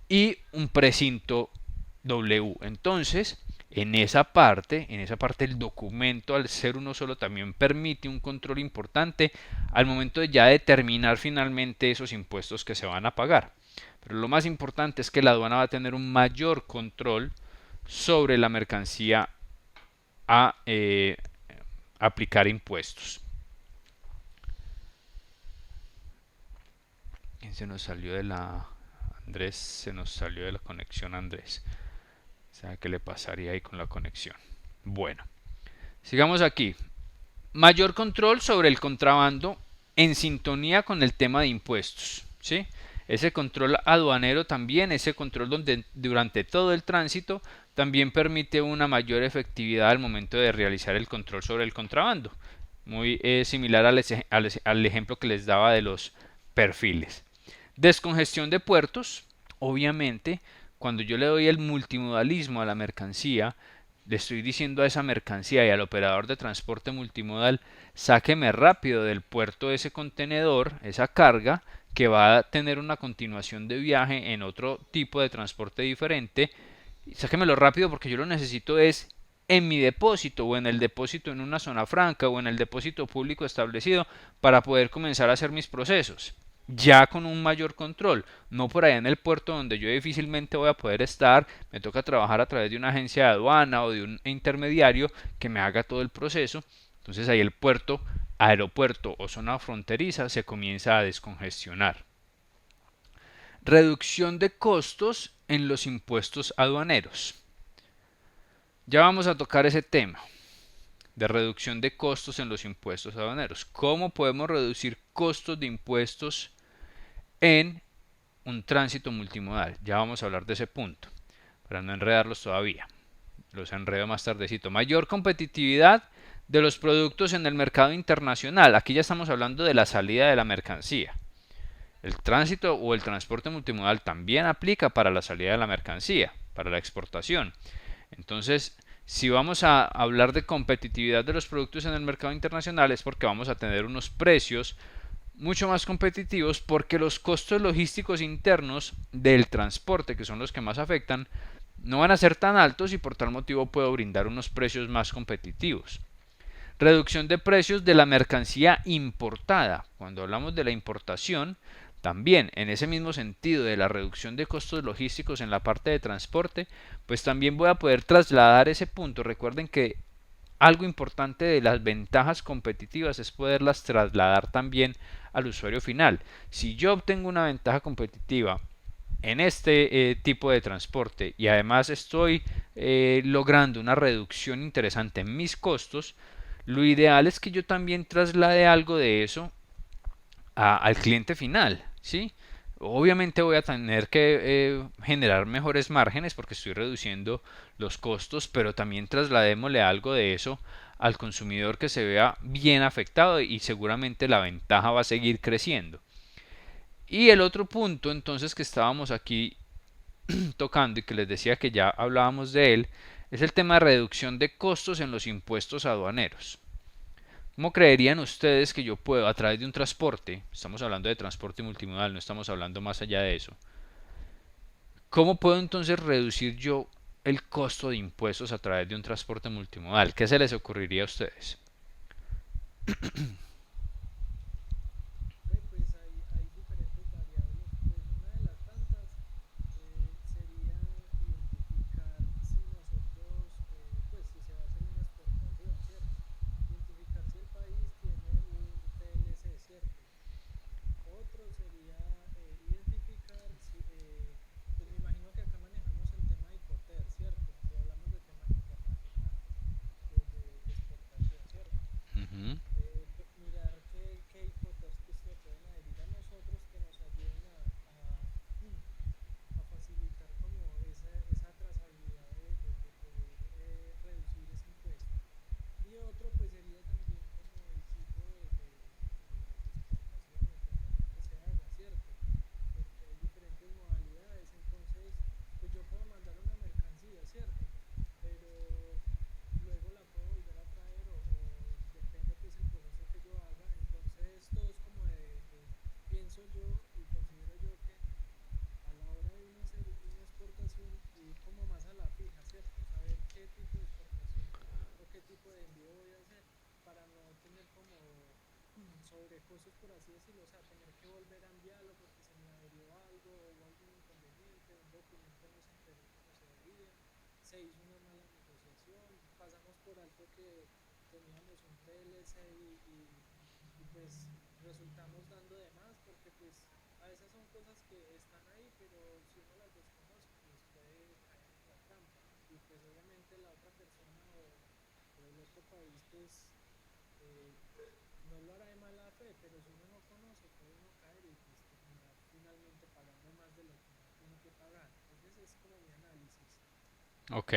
y un precinto W. Entonces, en esa parte el documento al ser uno solo también permite un control importante al momento de ya determinar finalmente esos impuestos que se van a pagar. Pero lo más importante es que la aduana va a tener un mayor control sobre la mercancía a aplicar impuestos. ¿Quién se nos salió de la... Andrés, se nos salió de la conexión Andrés. ¿Sabe qué le pasaría ahí con la conexión? Bueno, sigamos aquí. Mayor control sobre el contrabando en sintonía con el tema de impuestos, ¿sí? Ese control aduanero también, ese control donde durante todo el tránsito, también permite una mayor efectividad al momento de realizar el control sobre el contrabando. Muy similar al ejemplo que les daba de los perfiles. Descongestión de puertos, obviamente, cuando yo le doy el multimodalismo a la mercancía, le estoy diciendo a esa mercancía y al operador de transporte multimodal, sáqueme rápido del puerto ese contenedor, esa carga, que va a tener una continuación de viaje en otro tipo de transporte diferente, sáquemelo rápido porque yo lo necesito es en mi depósito o en el depósito en una zona franca o en el depósito público establecido para poder comenzar a hacer mis procesos ya con un mayor control, no por allá en el puerto donde yo difícilmente voy a poder estar, me toca trabajar a través de una agencia de aduana o de un intermediario que me haga todo el proceso. Entonces ahí el puerto, aeropuerto o zona fronteriza se comienza a descongestionar. Reducción de costos en los impuestos aduaneros. Ya vamos a tocar ese tema de reducción de costos en los impuestos aduaneros. ¿Cómo podemos reducir costos de impuestos en un tránsito multimodal? Ya vamos a hablar de ese punto, para no enredarlos todavía. Los enredo más tardecito. Mayor competitividad de los productos en el mercado internacional. Aquí ya estamos hablando de la salida de la mercancía. El tránsito o el transporte multimodal también aplica para la salida de la mercancía, para la exportación. Entonces, si vamos a hablar de competitividad de los productos en el mercado internacional es porque vamos a tener unos precios mucho más competitivos porque los costos logísticos internos del transporte, que son los que más afectan, no van a ser tan altos y por tal motivo puedo brindar unos precios más competitivos. Reducción de precios de la mercancía importada. Cuando hablamos de la importación, también en ese mismo sentido de la reducción de costos logísticos en la parte de transporte, pues también voy a poder trasladar ese punto. Recuerden que algo importante de las ventajas competitivas es poderlas trasladar también al usuario final. Si yo obtengo una ventaja competitiva en este tipo de transporte y además estoy logrando una reducción interesante en mis costos, lo ideal es que yo también traslade algo de eso al cliente final, ¿sí? Obviamente voy a tener que generar mejores márgenes porque estoy reduciendo los costos, pero también trasladémosle algo de eso al consumidor que se vea bien afectado y seguramente la ventaja va a seguir creciendo. Y el otro punto entonces que estábamos aquí tocando y que les decía que ya hablábamos de él es el tema de reducción de costos en los impuestos aduaneros. ¿Cómo creerían ustedes que yo puedo, a través de un transporte, estamos hablando de transporte multimodal, no estamos hablando más allá de eso, cómo puedo entonces reducir yo el costo de impuestos a través de un transporte multimodal? ¿Qué se les ocurriría a ustedes?
Pues hay diferentes variables. Pues una de las tantas sería identificar si nosotros, pues si se va a hacer una exportación, ¿cierto? Identificar si el país tiene un TLC, ¿cierto? Otro sería identificar si, pues me imagino que acá manejamos el tema de Icoter, ¿cierto? Si hablamos de temas internacionales de exportación, ¿cierto?
Ujú.
Mirar qué Icoters pues, se pueden adherir a nosotros que nos ayuden a facilitar como esa trazabilidad de poder reducir ese impuesto. Y otro pues sería también como el tipo de exportación o importación que se haga, ¿cierto? Porque hay diferentes modalidades, entonces pues yo puedo mandar una mercancía, ¿cierto? Pero luego la puedo volver a traer o depende pues el proceso que yo haga, entonces todo es como pienso yo y considero yo que a la hora de uno hacer una exportación ir como más a la fija, ¿cierto? Saber qué tipo de exportación o qué tipo de envío voy a hacer para no tener como sobrecostos, por así decirlo, o sea, tener que volver a enviarlo porque se me averió algo o hubo algún inconveniente, un documento no se entregó como se debía, se hizo una mala negociación, pasamos por alto que teníamos un TLC y pues resultamos dando de más porque pues a veces son cosas que están ahí, pero si uno las desconoce, pues puede caer en la trampa. Y pues obviamente la otra persona o el otro país, pues eh, no lo hará de mala fe, pero si uno no conoce, puede uno caer y pues terminar finalmente pagando. es como mi análisis.
Ok.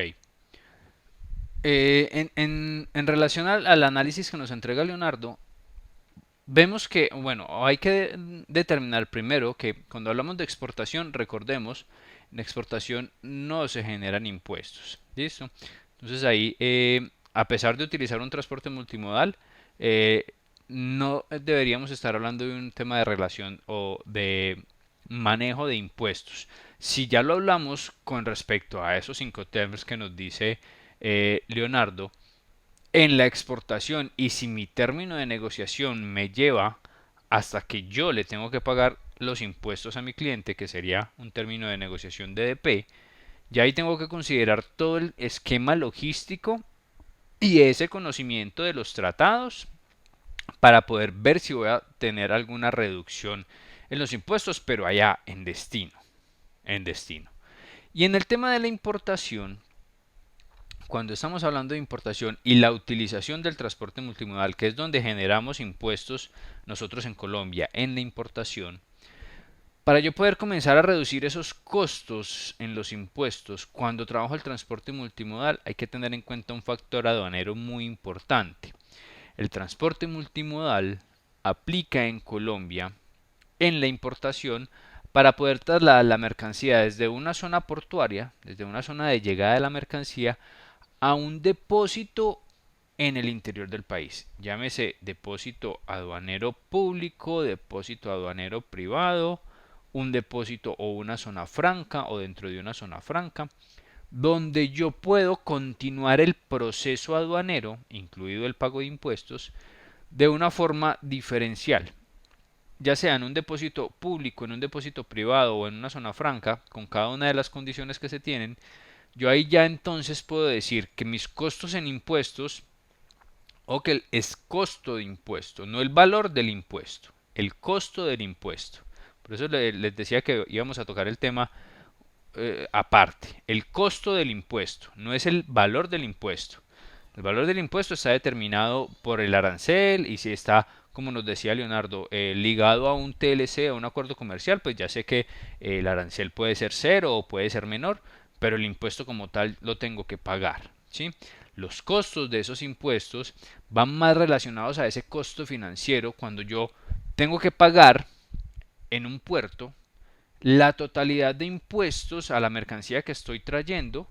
En relación al análisis que nos entrega Leonardo, vemos que, bueno, hay que determinar primero que cuando hablamos de exportación, recordemos, en exportación no se generan impuestos. ¿Listo? Entonces ahí, a pesar de utilizar un transporte multimodal, eh, no deberíamos estar hablando de un tema de relación o de manejo de impuestos. Si ya lo hablamos con respecto a esos cinco temas que nos dice Leonardo, en la exportación y si mi término de negociación me lleva hasta que yo le tengo que pagar los impuestos a mi cliente, que sería un término de negociación DDP, ya ahí tengo que considerar todo el esquema logístico y ese conocimiento de los tratados para poder ver si voy a tener alguna reducción en los impuestos, pero allá en destino, en destino. Y en el tema de la importación, cuando estamos hablando de importación y la utilización del transporte multimodal, que es donde generamos impuestos nosotros en Colombia en la importación, para yo poder comenzar a reducir esos costos en los impuestos cuando trabajo el transporte multimodal, hay que tener en cuenta un factor aduanero muy importante. El transporte multimodal aplica en Colombia en la importación para poder trasladar la mercancía desde una zona portuaria, desde una zona de llegada de la mercancía, a un depósito en el interior del país. Llámese depósito aduanero público, depósito aduanero privado, un depósito o una zona franca o dentro de una zona franca, donde yo puedo continuar el proceso aduanero, incluido el pago de impuestos, de una forma diferencial, ya sea en un depósito público, en un depósito privado o en una zona franca, con cada una de las condiciones que se tienen. Yo ahí ya entonces puedo decir que mis costos en impuestos, o que es costo de impuesto, no el valor del impuesto, el costo del impuesto. Por eso les decía que íbamos a tocar el tema aparte. El costo del impuesto, no es el valor del impuesto. El valor del impuesto está determinado por el arancel y si está, como nos decía Leonardo, ligado a un TLC, a un acuerdo comercial, pues ya sé que el arancel puede ser cero o puede ser menor, pero el impuesto como tal lo tengo que pagar, ¿sí? Los costos de esos impuestos van más relacionados a ese costo financiero cuando yo tengo que pagar en un puerto la totalidad de impuestos a la mercancía que estoy trayendo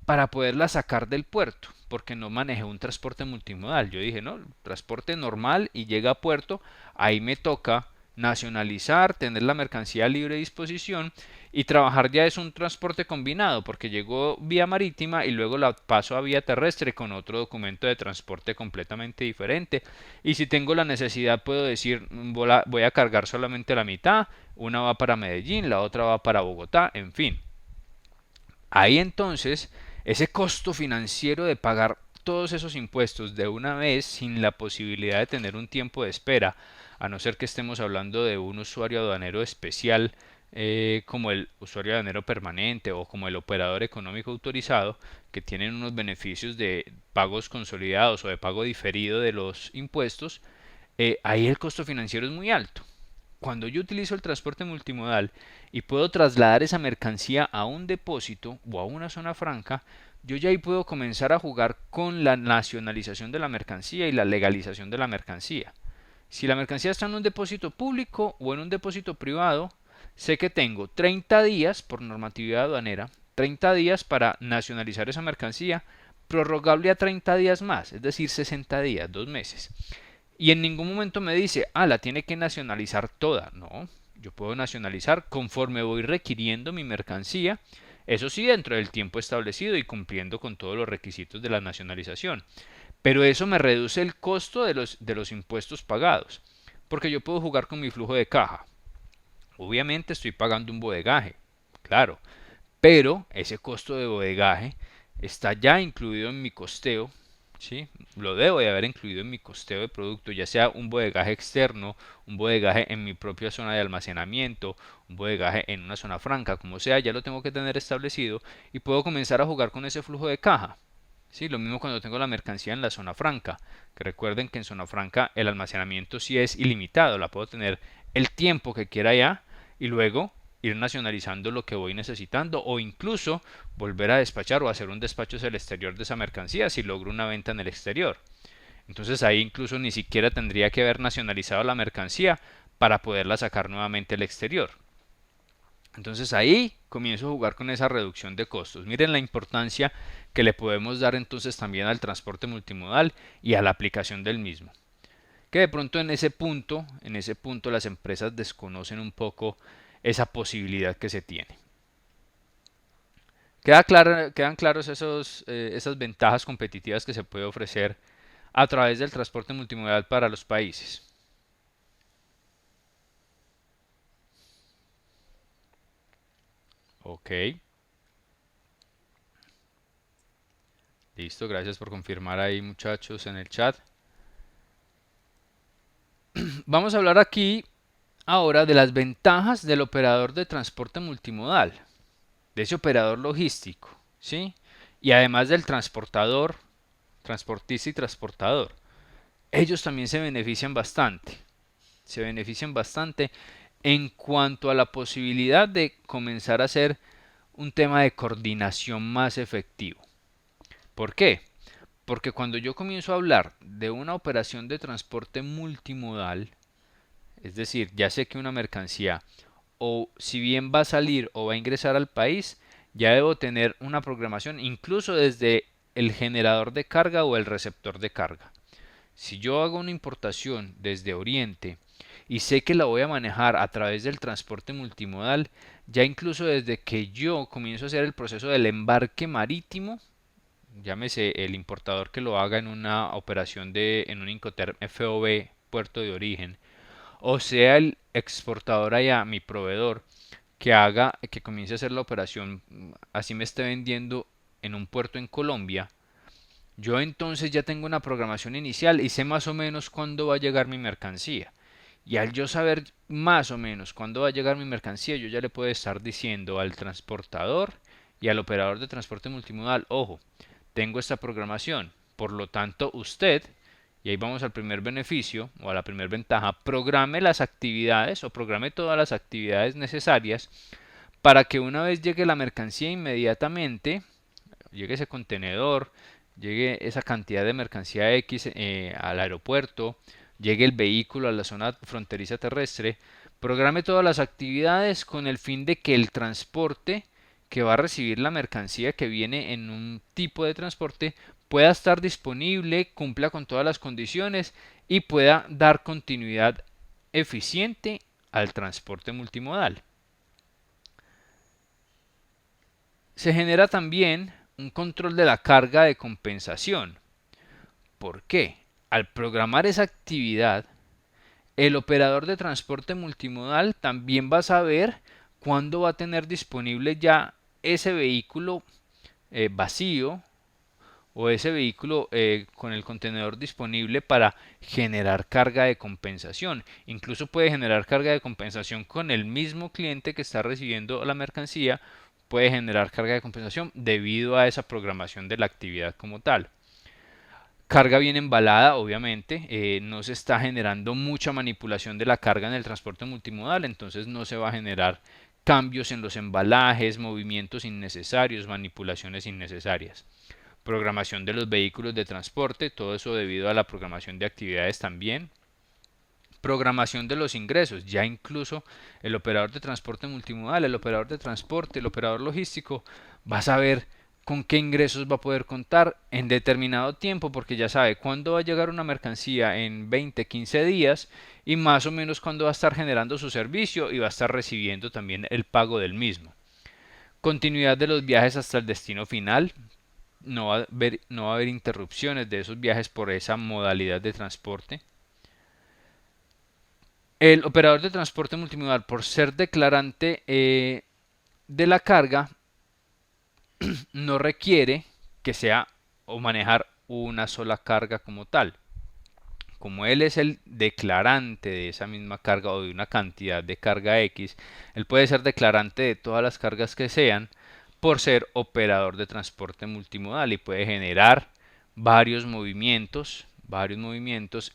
para poderla sacar del puerto, porque no manejé un transporte multimodal. Yo dije, no, transporte normal y llega a puerto, ahí me toca nacionalizar, tener la mercancía a libre disposición y trabajar ya es un transporte combinado, porque llegó vía marítima y luego la paso a vía terrestre con otro documento de transporte completamente diferente. Y si tengo la necesidad puedo decir, voy a cargar solamente la mitad, una va para Medellín, la otra va para Bogotá, en fin. Ahí entonces ese costo financiero de pagar todos esos impuestos de una vez sin la posibilidad de tener un tiempo de espera, a no ser que estemos hablando de un usuario aduanero especial como el usuario aduanero permanente o como el operador económico autorizado, que tienen unos beneficios de pagos consolidados o de pago diferido de los impuestos, ahí el costo financiero es muy alto. Cuando yo utilizo el transporte multimodal y puedo trasladar esa mercancía a un depósito o a una zona franca, yo ya ahí puedo comenzar a jugar con la nacionalización de la mercancía y la legalización de la mercancía. Si la mercancía está en un depósito público o en un depósito privado, sé que tengo 30 días por normatividad aduanera, 30 días para nacionalizar esa mercancía, prorrogable a 30 días más, es decir, 60 días, 2 meses. Y en ningún momento me dice, la tiene que nacionalizar toda. No, yo puedo nacionalizar conforme voy requiriendo mi mercancía, eso sí dentro del tiempo establecido y cumpliendo con todos los requisitos de la nacionalización. Pero eso me reduce el costo de los impuestos pagados, porque yo puedo jugar con mi flujo de caja. Obviamente estoy pagando un bodegaje, claro, pero ese costo de bodegaje está ya incluido en mi costeo, ¿sí? Lo debo de haber incluido en mi costeo de producto, ya sea un bodegaje externo, un bodegaje en mi propia zona de almacenamiento, un bodegaje en una zona franca, como sea, ya lo tengo que tener establecido y puedo comenzar a jugar con ese flujo de caja. Sí, lo mismo cuando tengo la mercancía en la zona franca, que recuerden que en zona franca el almacenamiento sí es ilimitado, la puedo tener el tiempo que quiera ya y luego ir nacionalizando lo que voy necesitando o incluso volver a despachar o hacer un despacho hacia el exterior de esa mercancía si logro una venta en el exterior. Entonces ahí incluso ni siquiera tendría que haber nacionalizado la mercancía para poderla sacar nuevamente al exterior. Entonces ahí comienzo a jugar con esa reducción de costos. Miren la importancia que le podemos dar entonces también al transporte multimodal y a la aplicación del mismo. Que de pronto en ese punto las empresas desconocen un poco esa posibilidad que se tiene. Quedan claros esas ventajas competitivas que se puede ofrecer a través del transporte multimodal para los países. Ok. Listo, gracias por confirmar ahí muchachos en el chat. Vamos a hablar aquí ahora de las ventajas del operador de transporte multimodal, de ese operador logístico, ¿sí? Y además del transportador, transportista y transportador. Ellos también se benefician bastante. Se benefician bastante en cuanto a la posibilidad de comenzar a hacer un tema de coordinación más efectivo. ¿Por qué? Porque cuando yo comienzo a hablar de una operación de transporte multimodal, es decir, ya sé que una mercancía o si bien va a salir o va a ingresar al país, ya debo tener una programación incluso desde el generador de carga o el receptor de carga. Si yo hago una importación desde Oriente y sé que la voy a manejar a través del transporte multimodal, ya incluso desde que yo comienzo a hacer el proceso del embarque marítimo, llámese el importador que lo haga en una operación en un Incoterm FOB puerto de origen, o sea el exportador allá, mi proveedor, que comience a hacer la operación, así me esté vendiendo en un puerto en Colombia, yo entonces ya tengo una programación inicial y sé más o menos cuándo va a llegar mi mercancía. Y al yo saber más o menos cuándo va a llegar mi mercancía, yo ya le puedo estar diciendo al transportador y al operador de transporte multimodal, ojo, tengo esta programación, por lo tanto usted, y ahí vamos al primer beneficio o a la primera ventaja, programe las actividades o programe todas las actividades necesarias para que una vez llegue la mercancía inmediatamente, llegue ese contenedor, llegue esa cantidad de mercancía X al aeropuerto, llegue el vehículo a la zona fronteriza terrestre, programe todas las actividades con el fin de que el transporte que va a recibir la mercancía que viene en un tipo de transporte pueda estar disponible, cumpla con todas las condiciones y pueda dar continuidad eficiente al transporte multimodal. Se genera también un control de la carga de compensación. ¿Por qué? Al programar esa actividad, el operador de transporte multimodal también va a saber cuándo va a tener disponible ya ese vehículo vacío o ese vehículo con el contenedor disponible para generar carga de compensación. Incluso puede generar carga de compensación con el mismo cliente que está recibiendo la mercancía, puede generar carga de compensación debido a esa programación de la actividad como tal. Carga bien embalada, obviamente, no se está generando mucha manipulación de la carga en el transporte multimodal, entonces no se va a generar cambios en los embalajes, movimientos innecesarios, manipulaciones innecesarias. Programación de los vehículos de transporte, todo eso debido a la programación de actividades también. Programación de los ingresos, ya incluso el operador de transporte multimodal, el operador de transporte, el operador logístico va a saber con qué ingresos va a poder contar en determinado tiempo porque ya sabe cuándo va a llegar una mercancía en 20, 15 días y más o menos cuándo va a estar generando su servicio y va a estar recibiendo también el pago del mismo. Continuidad de los viajes hasta el destino final, no va a haber interrupciones de esos viajes por esa modalidad de transporte. El operador de transporte multimodal, por ser declarante de la carga, no requiere que sea o manejar una sola carga como tal. Como él es el declarante de esa misma carga o de una cantidad de carga X, él puede ser declarante de todas las cargas que sean por ser operador de transporte multimodal y puede generar varios movimientos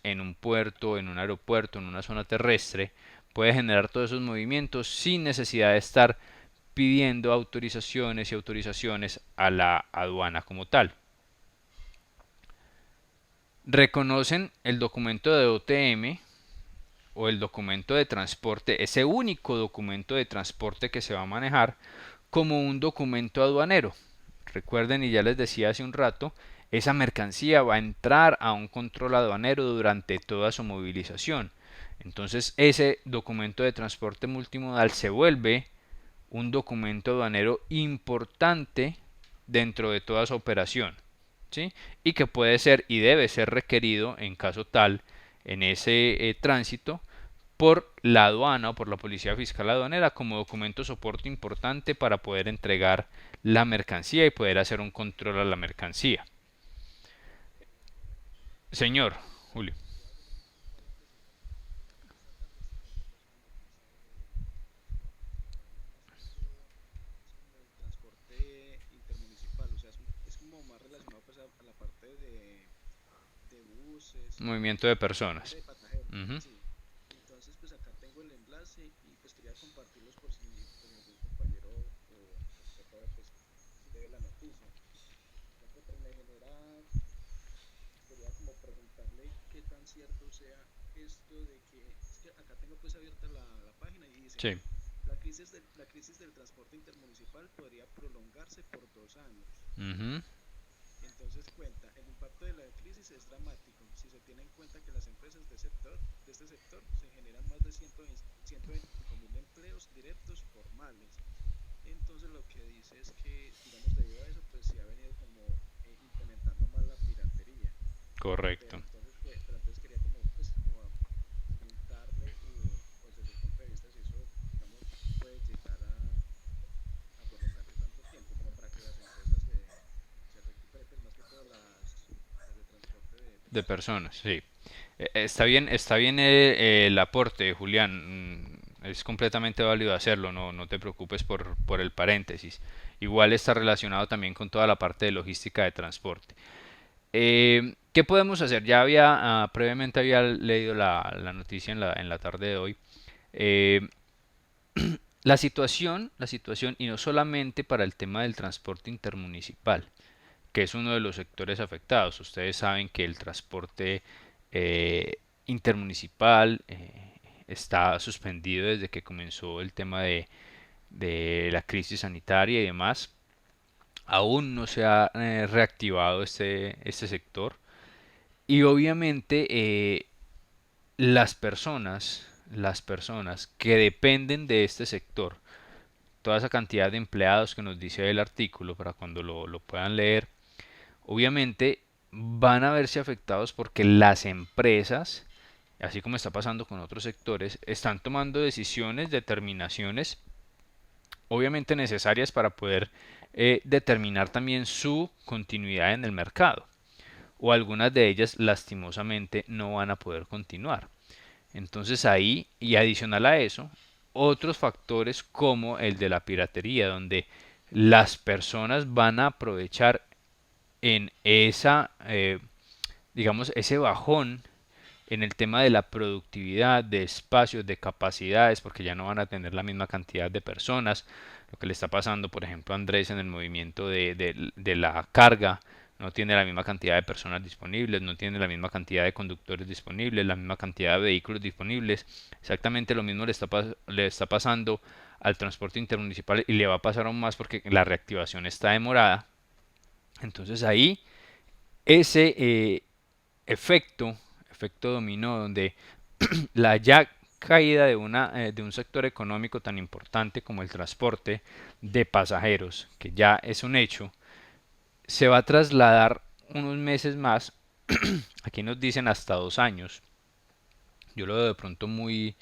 en un puerto, en un aeropuerto, en una zona terrestre puede generar todos esos movimientos sin necesidad de estar pidiendo autorizaciones y autorizaciones a la aduana como tal. Reconocen el documento de OTM o el documento de transporte, ese único documento de transporte que se va a manejar, como un documento aduanero. Recuerden, y ya les decía hace un rato, esa mercancía va a entrar a un control aduanero durante toda su movilización. Entonces ese documento de transporte multimodal se vuelve un documento aduanero importante dentro de toda su operación, ¿sí? Y que puede ser y debe ser requerido en caso tal en ese tránsito por la aduana o por la policía fiscal aduanera como documento soporte importante para poder entregar la mercancía y poder hacer un control a la mercancía. Señor Julio.
El transporte intermunicipal, o sea, es como más relacionado pues a la parte de buses
Movimiento de
y la parte
personas.
de pasajeros,
Ujú.
sí. Entonces, pues acá tengo el enlace y pues quería compartirlos por si pues, algún compañero o sepa, pues lee la noticia. No, pues me genera, quería como preguntarle qué tan cierto sea esto de que, es que acá tengo pues abierta la página y dice,
Sí.
la crisis del transporte intermunicipal podría prolongarse por 2 años.
Ujú.
Entonces cuenta, el impacto de la crisis es dramático si se tiene en cuenta que las empresas de este sector se generan más de 125.000 empleos directos formales. Entonces lo que dice es que, digamos, debido a eso, pues se ha venido como incrementando más la piratería. Pero
Correcto.
entonces, pero entonces quería como, pues, como preguntarle, pues desde el punto de vista si eso, digamos, puede llegar a prolongarse tanto tiempo como para que las empresas se recuperen, pues más que todo las de transporte de
De
personas.
personas, sí. Está bien el aporte, Julián. Es completamente válido hacerlo, no te preocupes por el paréntesis. Igual está relacionado también con toda la parte de logística de transporte. ¿Qué podemos hacer? Ya previamente había leído la noticia en la tarde de hoy. Eh, la situación, y no solamente para el tema del transporte intermunicipal, que es uno de los sectores afectados. Ustedes saben que el transporte eh, intermunicipal está suspendido desde que comenzó el tema de la crisis sanitaria y demás. Aún no se ha reactivado este sector. Y obviamente las personas que dependen de este sector, toda esa cantidad de empleados que nos dice el artículo para cuando lo puedan leer, obviamente van a verse afectados porque las empresas, así como está pasando con otros sectores, están tomando decisiones, determinaciones, obviamente necesarias para poder determinar también su continuidad en el mercado. O algunas de ellas lastimosamente no van a poder continuar. Entonces ahí, y adicional a eso, otros factores como el de la piratería, donde las personas van a aprovechar en digamos, ese bajón en el tema de la productividad, de espacios, de capacidades, porque ya no van a tener la misma cantidad de personas. Lo que le está pasando, por ejemplo, a Andrés en el movimiento de la carga, no tiene la misma cantidad de personas disponibles, no tiene la misma cantidad de conductores disponibles, la misma cantidad de vehículos disponibles. Exactamente lo mismo le está pasando al transporte intermunicipal y le va a pasar aún más porque la reactivación está demorada. Entonces ahí ese efecto, efecto dominó, donde la ya caída de un sector económico tan importante como el transporte de pasajeros, que ya es un hecho, se va a trasladar unos meses más, aquí nos dicen hasta 2 años, yo lo veo de pronto muy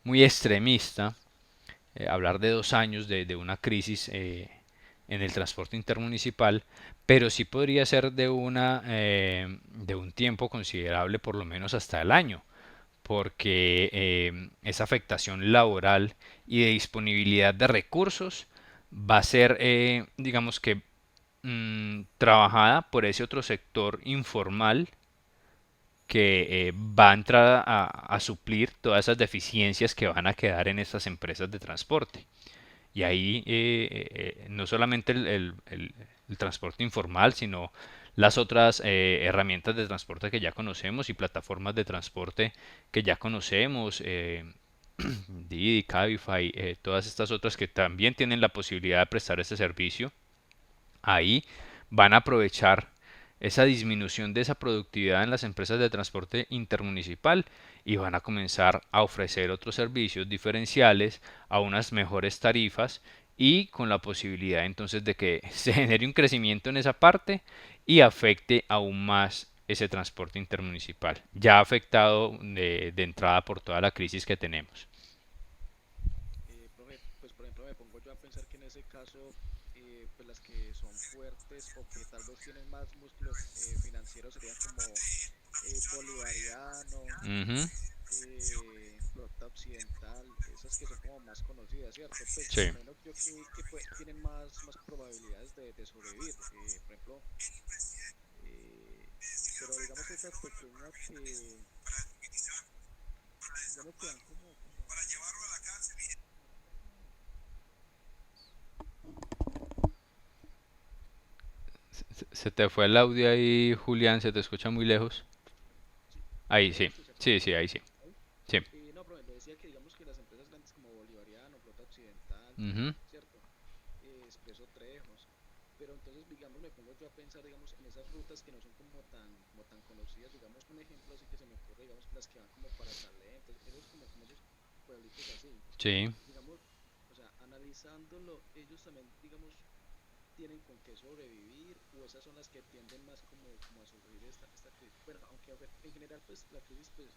extremista, hablar de 2 años de una crisis en el transporte intermunicipal, pero sí podría ser de un tiempo considerable, por lo menos hasta el año, porque esa afectación laboral y de disponibilidad de recursos va a ser, digamos que, trabajada por ese otro sector informal que va a entrar a suplir todas esas deficiencias que van a quedar en estas empresas de transporte. Y ahí no solamente el transporte informal, sino las otras herramientas de transporte que ya conocemos y plataformas de transporte que ya conocemos, Didi, Cabify, todas estas otras que también tienen la posibilidad de prestar este servicio, ahí van a aprovechar esa disminución de esa productividad en las empresas de transporte intermunicipal y van a comenzar a ofrecer otros servicios diferenciales a unas mejores tarifas y con la posibilidad entonces de que se genere un crecimiento en esa parte y afecte aún más ese transporte intermunicipal, ya afectado de entrada por toda la crisis que tenemos.
Profe, pues por ejemplo me pongo yo a pensar que en ese caso, pues las que son fuertes o que tal vez tienen más músculo financiero serían como Bolivariano,
Ujú.
Flota Occidental, esas que son como más conocidas, ¿cierto? Pues me
Sí.
imagino yo que tienen más probabilidades de sobrevivir. Por ejemplo, eh, pero digamos esas pequeñas digamos que van como
Se te fue el audio ahí, Julián, se te escucha muy lejos.
sí,
Ahí
ahí me
sí,
escucha,
sí,
profe.
sí, ahí sí.
¿Ahí?
Sí.
No, profe, le decía que digamos que las empresas grandes como Bolivariano, Flota Occidental,
Ujú.
¿cierto? Expreso Trejos. Pero entonces, digamos, me pongo yo a pensar, digamos, en esas rutas que no son como tan conocidas, digamos, un ejemplo así que se me ocurre, digamos, las que van como para Salento, esos como esos pueblitos así,
Sí.
digamos, o sea, analizándolo, ellos también, digamos, tienen con qué sobrevivir, o esas son las que tienden más como a sufrir esta crisis. Bueno, aunque en general, pues, la crisis, pues,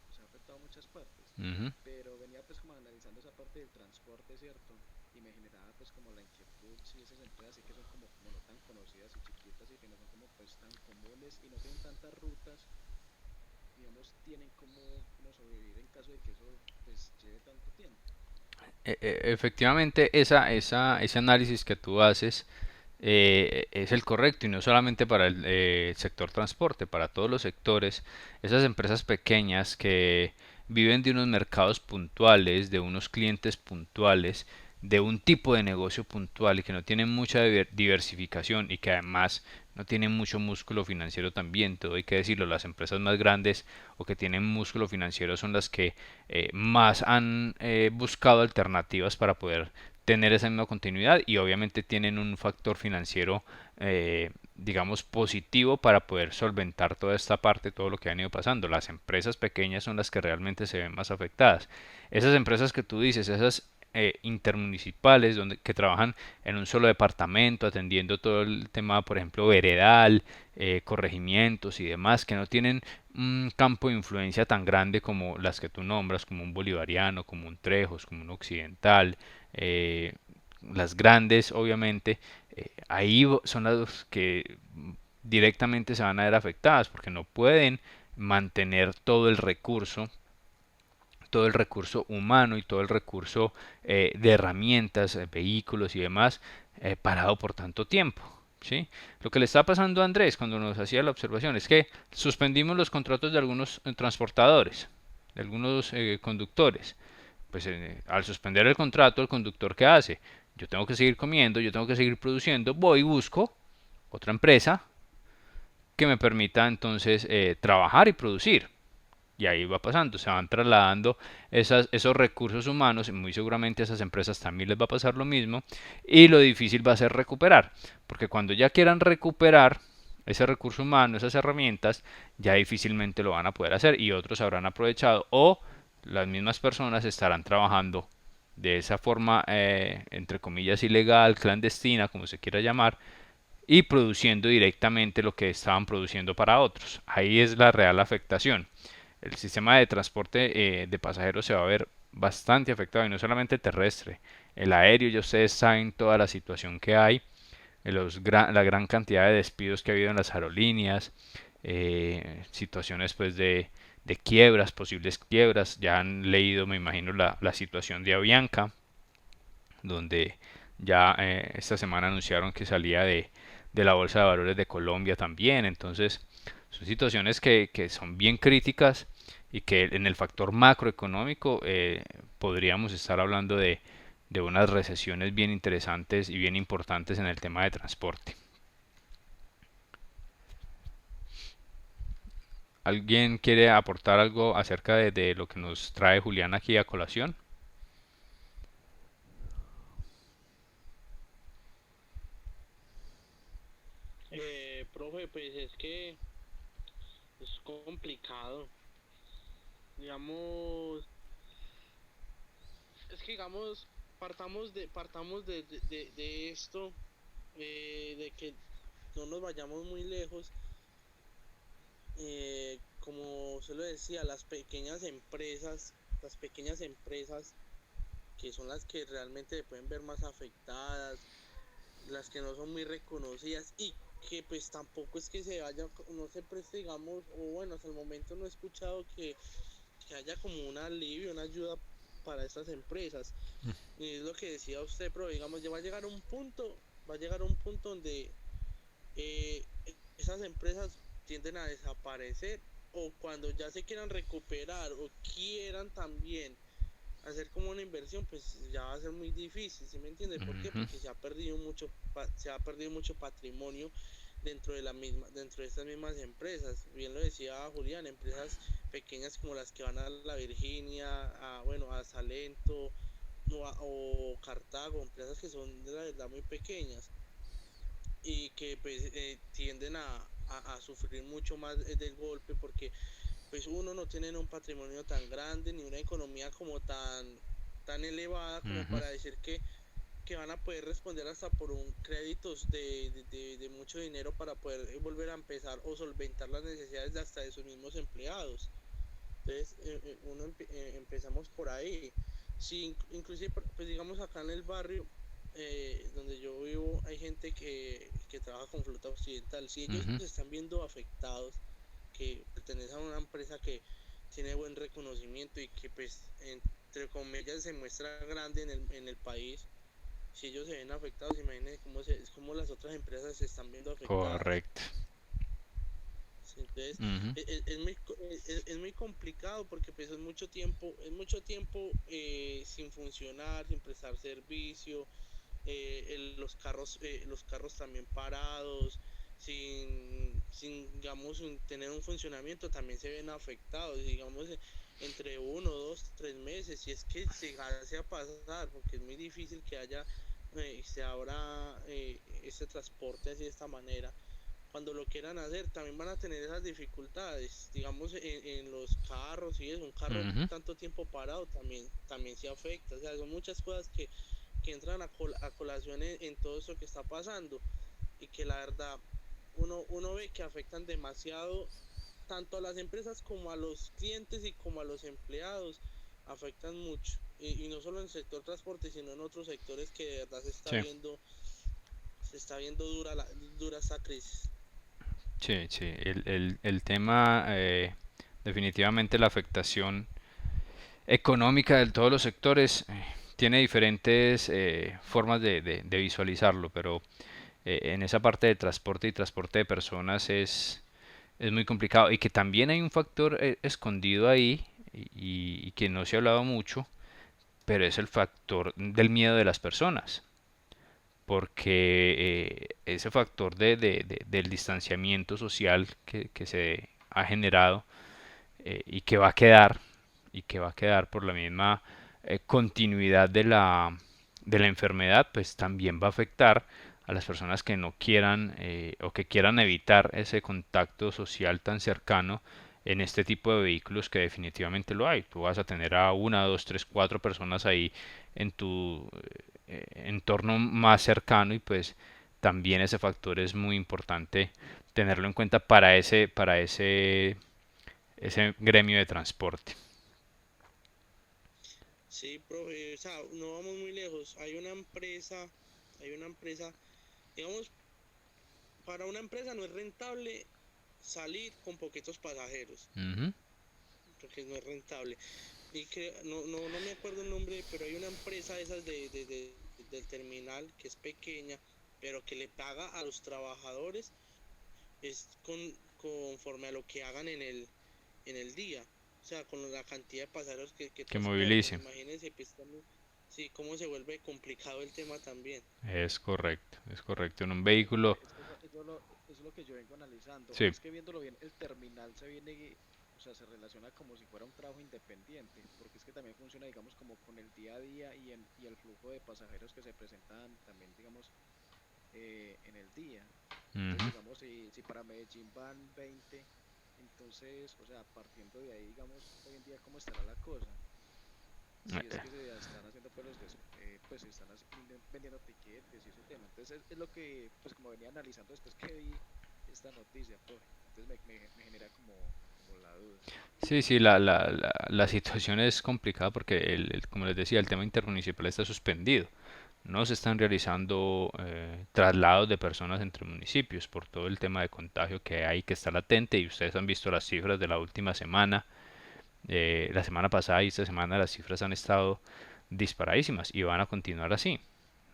pues, ha afectado a muchas partes,
Ujú.
pero venía pues como analizando esa parte del transporte, ¿cierto? Y me generaba pues como la inquietud si esas empresas sí que son como no tan conocidas y chiquitas y que no son como pues tan comunes y no tienen tantas rutas, digamos, tienen como sobrevivir en caso de que eso pues lleve tanto tiempo.
Efectivamente, ese análisis que tú haces es el correcto y no solamente para el sector transporte, para todos los sectores. Esas empresas pequeñas que viven de unos mercados puntuales, de unos clientes puntuales, de un tipo de negocio puntual y que no tienen mucha diversificación y que además no tienen mucho músculo financiero también, todo hay que decirlo, las empresas más grandes o que tienen músculo financiero son las que más han buscado alternativas para poder tener esa misma continuidad y obviamente tienen un factor financiero digamos positivo para poder solventar toda esta parte, todo lo que han ido pasando. Las empresas pequeñas son las que realmente se ven más afectadas. Esas empresas que tú dices, esas intermunicipales que trabajan en un solo departamento atendiendo todo el tema, por ejemplo, veredal, corregimientos y demás, que no tienen un campo de influencia tan grande como las que tú nombras, como un bolivariano, como un Trejos, como un occidental, eh, las grandes, obviamente, ahí son las que directamente se van a ver afectadas porque no pueden mantener todo el recurso humano y todo el recurso de herramientas, vehículos y demás parado por tanto tiempo. ¿Sí? Lo que le está pasando a Andrés cuando nos hacía la observación es que suspendimos los contratos de algunos transportadores, de algunos conductores. Pues al suspender el contrato, el conductor ¿qué hace? Yo tengo que seguir comiendo, yo tengo que seguir produciendo, voy y busco otra empresa que me permita entonces trabajar y producir. Y ahí va pasando, se van trasladando esos recursos humanos, y muy seguramente a esas empresas también les va a pasar lo mismo, y lo difícil va a ser recuperar, porque cuando ya quieran recuperar ese recurso humano, esas herramientas, ya difícilmente lo van a poder hacer y otros habrán aprovechado o las mismas personas estarán trabajando de esa forma, entre comillas, ilegal, clandestina, como se quiera llamar, y produciendo directamente lo que estaban produciendo para otros. Ahí es la real afectación. El sistema de transporte de pasajeros se va a ver bastante afectado y no solamente terrestre. El aéreo, ya ustedes saben toda la situación que hay, la gran cantidad de despidos que ha habido en las aerolíneas, situaciones pues de quiebras, posibles quiebras. Ya han leído, me imagino, la situación de Avianca, donde ya esta semana anunciaron que salía de la Bolsa de Valores de Colombia también. Entonces, Son situaciones que son bien críticas y que en el factor macroeconómico podríamos estar hablando de unas recesiones bien interesantes y bien importantes en el tema de transporte. ¿Alguien quiere aportar algo acerca de lo que nos trae Julián aquí a colación?
Profe, pues es que es complicado. Digamos, es que digamos, partamos de esto, de que no nos vayamos muy lejos. Como se lo decía, las pequeñas empresas que son las que realmente se pueden ver más afectadas, las que no son muy reconocidas y que pues tampoco es que se vaya, no se preste, digamos, o bueno, hasta el momento no he escuchado que haya como un alivio, una ayuda para estas empresas. Y es lo que decía usted, pero digamos, ya va a llegar un punto donde esas empresas tienden a desaparecer o cuando ya se quieran recuperar o quieran también hacer como una inversión, pues ya va a ser muy difícil, ¿sí me entiende? ¿Por qué?
Ujú,
Porque se ha perdido mucho patrimonio dentro de estas mismas empresas. Bien lo decía Julián, empresas pequeñas como las que van a la Virginia, bueno, a Salento o Cartago, empresas que son de la verdad muy pequeñas y que pues tienden a sufrir mucho más del golpe porque pues uno no tiene un patrimonio tan grande ni una economía como tan elevada como
ujú.
para decir que van a poder responder hasta por un créditos de mucho dinero para poder volver a empezar o solventar las necesidades de hasta de sus mismos empleados. Entonces, empezamos por ahí. Sí, inclusive, pues digamos acá en el barrio donde yo vivo, hay gente que trabaja con flota occidental. Si ellos
Ujú.
se están viendo afectados, que pertenecen a una empresa que tiene buen reconocimiento y que pues entre comillas se muestra grande en el país, si ellos se ven afectados, imaginen cómo las otras empresas se están viendo afectadas.
Correcto.
Sí, entonces,
Ujú,
es muy complicado porque pues es mucho tiempo sin funcionar, sin prestar servicio, los carros también parados, digamos, tener un funcionamiento, también se ven afectados, digamos, entre 1, 2, 3 meses, si es que se llegase a pasar, porque es muy difícil que se abra este transporte así de esta manera. Cuando lo quieran hacer, también van a tener esas dificultades, digamos, en los carros, y es un carro
ujú.
tanto tiempo parado también se afecta, o sea, son muchas cosas que entran a colación en todo esto que está pasando y que la verdad uno ve que afectan demasiado tanto a las empresas como a los clientes y como a los empleados, afectan mucho. Y no solo en el sector transporte, sino en otros sectores que de verdad
Sí,
se está viendo dura esta crisis.
sí, sí. El tema, definitivamente la afectación económica de todos los sectores tiene diferentes formas de visualizarlo, pero en esa parte de transporte y transporte de personas es muy complicado y que también hay un factor escondido ahí y que no se ha hablado mucho, pero es el factor del miedo de las personas, porque ese factor del distanciamiento social que se ha generado y que va a quedar y que va a quedar por la misma continuidad de la enfermedad, pues también va a afectar a las personas que no quieran o que quieran evitar ese contacto social tan cercano en este tipo de vehículos que definitivamente lo hay. Tú vas a tener a una, dos, tres, cuatro personas ahí en tu entorno más cercano y pues también ese factor es muy importante tenerlo en cuenta para ese gremio de transporte.
Sí, profe, o sea, no vamos muy lejos. Hay una empresa, digamos, para una empresa no es rentable salir con poquitos pasajeros,
Ujú,
porque no es rentable. Y que no me acuerdo el nombre, pero hay una empresa de esas del terminal que es pequeña, pero que le paga a los trabajadores es conforme a lo que hagan en el día, o sea, con la cantidad de pasajeros que
Que
transportan.
movilice.
Imagínense, pues también, sí, cómo se vuelve complicado el tema también.
Es correcto, es correcto. En un
Es que,
vehículo,
es que eso es lo que yo vengo analizando.
sí.
Es que viéndolo bien, el terminal se viene, o sea, se relaciona como si fuera un trabajo independiente, porque es que también funciona, digamos, como con el día a día y el flujo de pasajeros que se presentan también, digamos, en el día. Entonces,
Ujú.
digamos, si para Medellín van 20, entonces, o sea, partiendo de ahí, digamos, hoy en día, ¿cómo estará la cosa? Si es
Eh,
que se están haciendo pues pues se están vendiendo tiquetes y ese tema. Entonces es lo que, pues como venía analizando después que vi esta noticia, profe. Entonces me genera como la duda.
Sí, sí, la situación es complicada porque, como les decía, el tema intermunicipal está suspendido. No se están realizando traslados de personas entre municipios por todo el tema de contagio que hay, que está latente, y ustedes han visto las cifras de la última semana. La semana pasada y esta semana las cifras han estado disparadísimas y van a continuar así.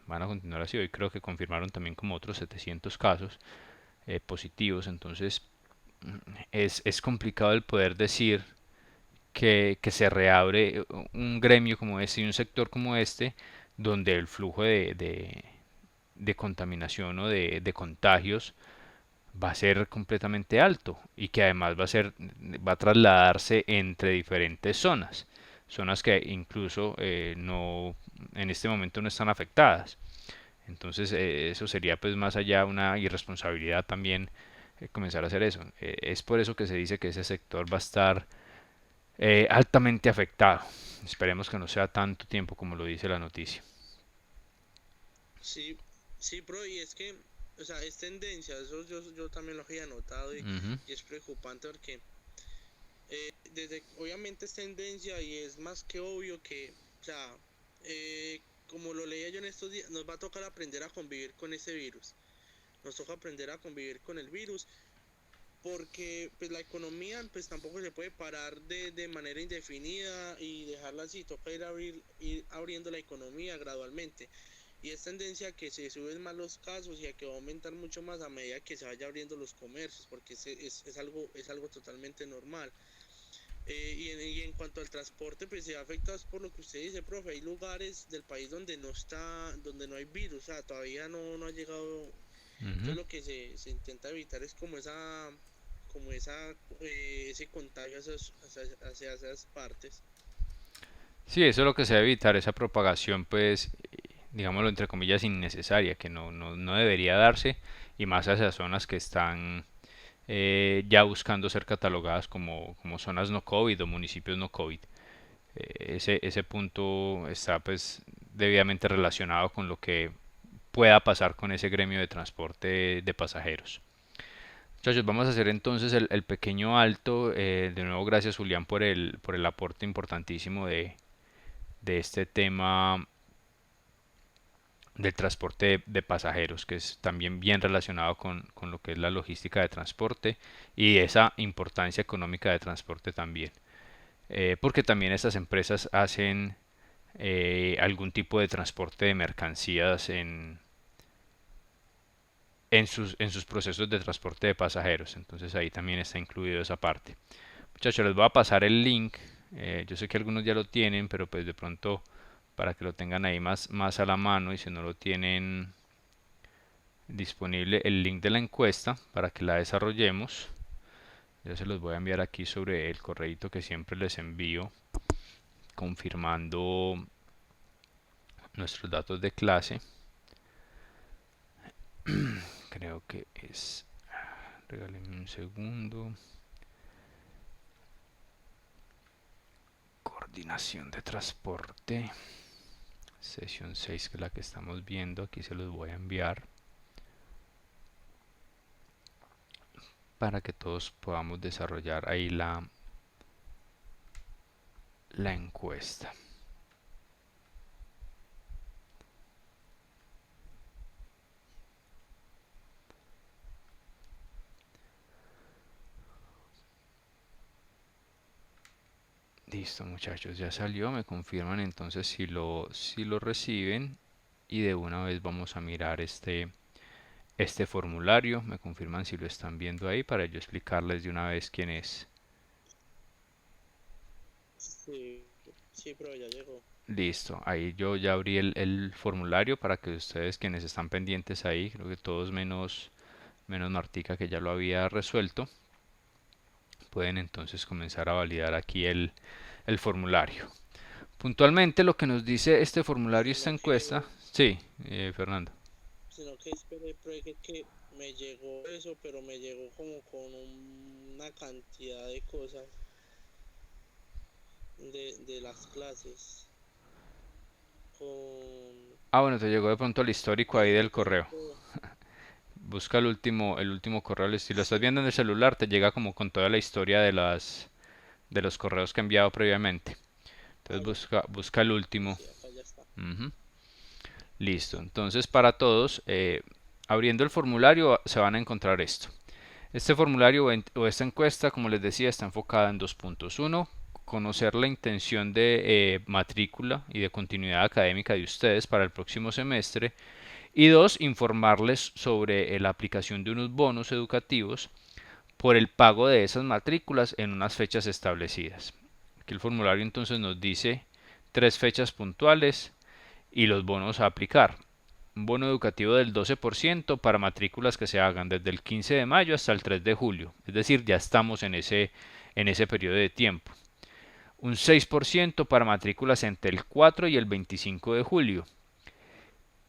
Van a continuar así. Hoy creo que confirmaron también como otros 700 casos positivos. Entonces es complicado el poder decir que se reabre un gremio como este y un sector como este, donde el flujo de contaminación o de contagios va a ser completamente alto, y que además va a trasladarse entre diferentes zonas, zonas que incluso no, en este momento no están afectadas. Entonces eso sería pues más allá una irresponsabilidad también, comenzar a hacer eso. Es por eso que se dice que ese sector va a estar altamente afectado. Esperemos que no sea tanto tiempo como lo dice la noticia.
Sí, sí, bro, y es que, o sea, es tendencia, eso yo también lo había notado
Ujú.
y es preocupante porque obviamente es tendencia y es más que obvio que, o sea, como lo leía yo en estos días, nos va a tocar aprender a convivir con ese virus. Nos toca aprender a convivir con el virus porque pues la economía pues tampoco se puede parar de manera indefinida y dejarla así, toca ir abriendo la economía gradualmente. Y es tendencia a que se suben más los casos y a que va a aumentar mucho más a medida que se vaya abriendo los comercios, porque es algo totalmente normal. Y en cuanto al transporte, pues se afecta por lo que usted dice, profe. Hay lugares del país donde no está, donde no hay virus, o sea, todavía no ha llegado.
Ujú.
Entonces lo que se intenta evitar es ese contagio hacia esas partes.
Sí, eso es lo que se debe evitar, esa propagación, pues, digámoslo entre comillas, innecesaria, que no debería darse, y más hacia zonas que están ya buscando ser catalogadas como zonas no COVID o municipios no COVID. Ese punto está pues debidamente relacionado con lo que pueda pasar con ese gremio de transporte de pasajeros. Muchachos, vamos a hacer entonces el pequeño alto. De nuevo, gracias Julián por el aporte importantísimo de este tema del transporte de pasajeros, que es también bien relacionado con lo que es la logística de transporte y esa importancia económica de transporte también. Porque también estas empresas hacen algún tipo de transporte de mercancías en sus procesos de transporte de pasajeros. Entonces ahí también está incluido esa parte. Muchachos, les voy a pasar el link. Yo sé que algunos ya lo tienen, pero pues de pronto para que lo tengan ahí más a la mano, y si no lo tienen disponible, el link de la encuesta para que la desarrollemos. Ya se los voy a enviar aquí sobre el correíto que siempre les envío confirmando nuestros datos de clase. Creo que es... Regálenme un segundo. Coordinación de transporte. Sesión 6, que es la que estamos viendo. Aquí se los voy a enviar para que todos podamos desarrollar ahí la encuesta. Listo, muchachos, ya salió. Me confirman entonces si lo reciben, y de una vez vamos a mirar este formulario. Me confirman si lo están viendo ahí para yo explicarles de una vez quién es.
Sí, sí, pero ya llegó.
Listo, ahí yo ya abrí el formulario para que ustedes quienes están pendientes ahí, creo que todos menos Martica que ya lo había resuelto, pueden entonces comenzar a validar aquí el formulario. Puntualmente lo que nos dice este formulario, esta
Sino
encuesta,
que,
sí, Fernando.
sino que esperé, porque que me llegó eso, pero me llegó como con una cantidad de cosas de las clases. Con,
Ah, bueno, te llegó de pronto el histórico ahí del
con
correo.
todo.
Busca el último correo, si lo estás
Sí,
viendo en el celular, te llega como con toda la historia de los correos que he enviado previamente. Entonces
ah, ya.
busca el último.
Sí, acá ya está.
Ujú. Listo. Entonces para todos, abriendo el formulario se van a encontrar esto. Este formulario o esta encuesta, como les decía, está enfocada en dos puntos. Uno, conocer la intención de matrícula y de continuidad académica de ustedes para el próximo semestre. Y dos, informarles sobre la aplicación de unos bonos educativos por el pago de esas matrículas en unas fechas establecidas. Aquí el formulario entonces nos dice 3 fechas puntuales y los bonos a aplicar. Un bono educativo del 12% para matrículas que se hagan desde el 15 de mayo hasta el 3 de julio. Es decir, ya estamos en ese periodo de tiempo. Un 6% para matrículas entre el 4 y el 25 de julio.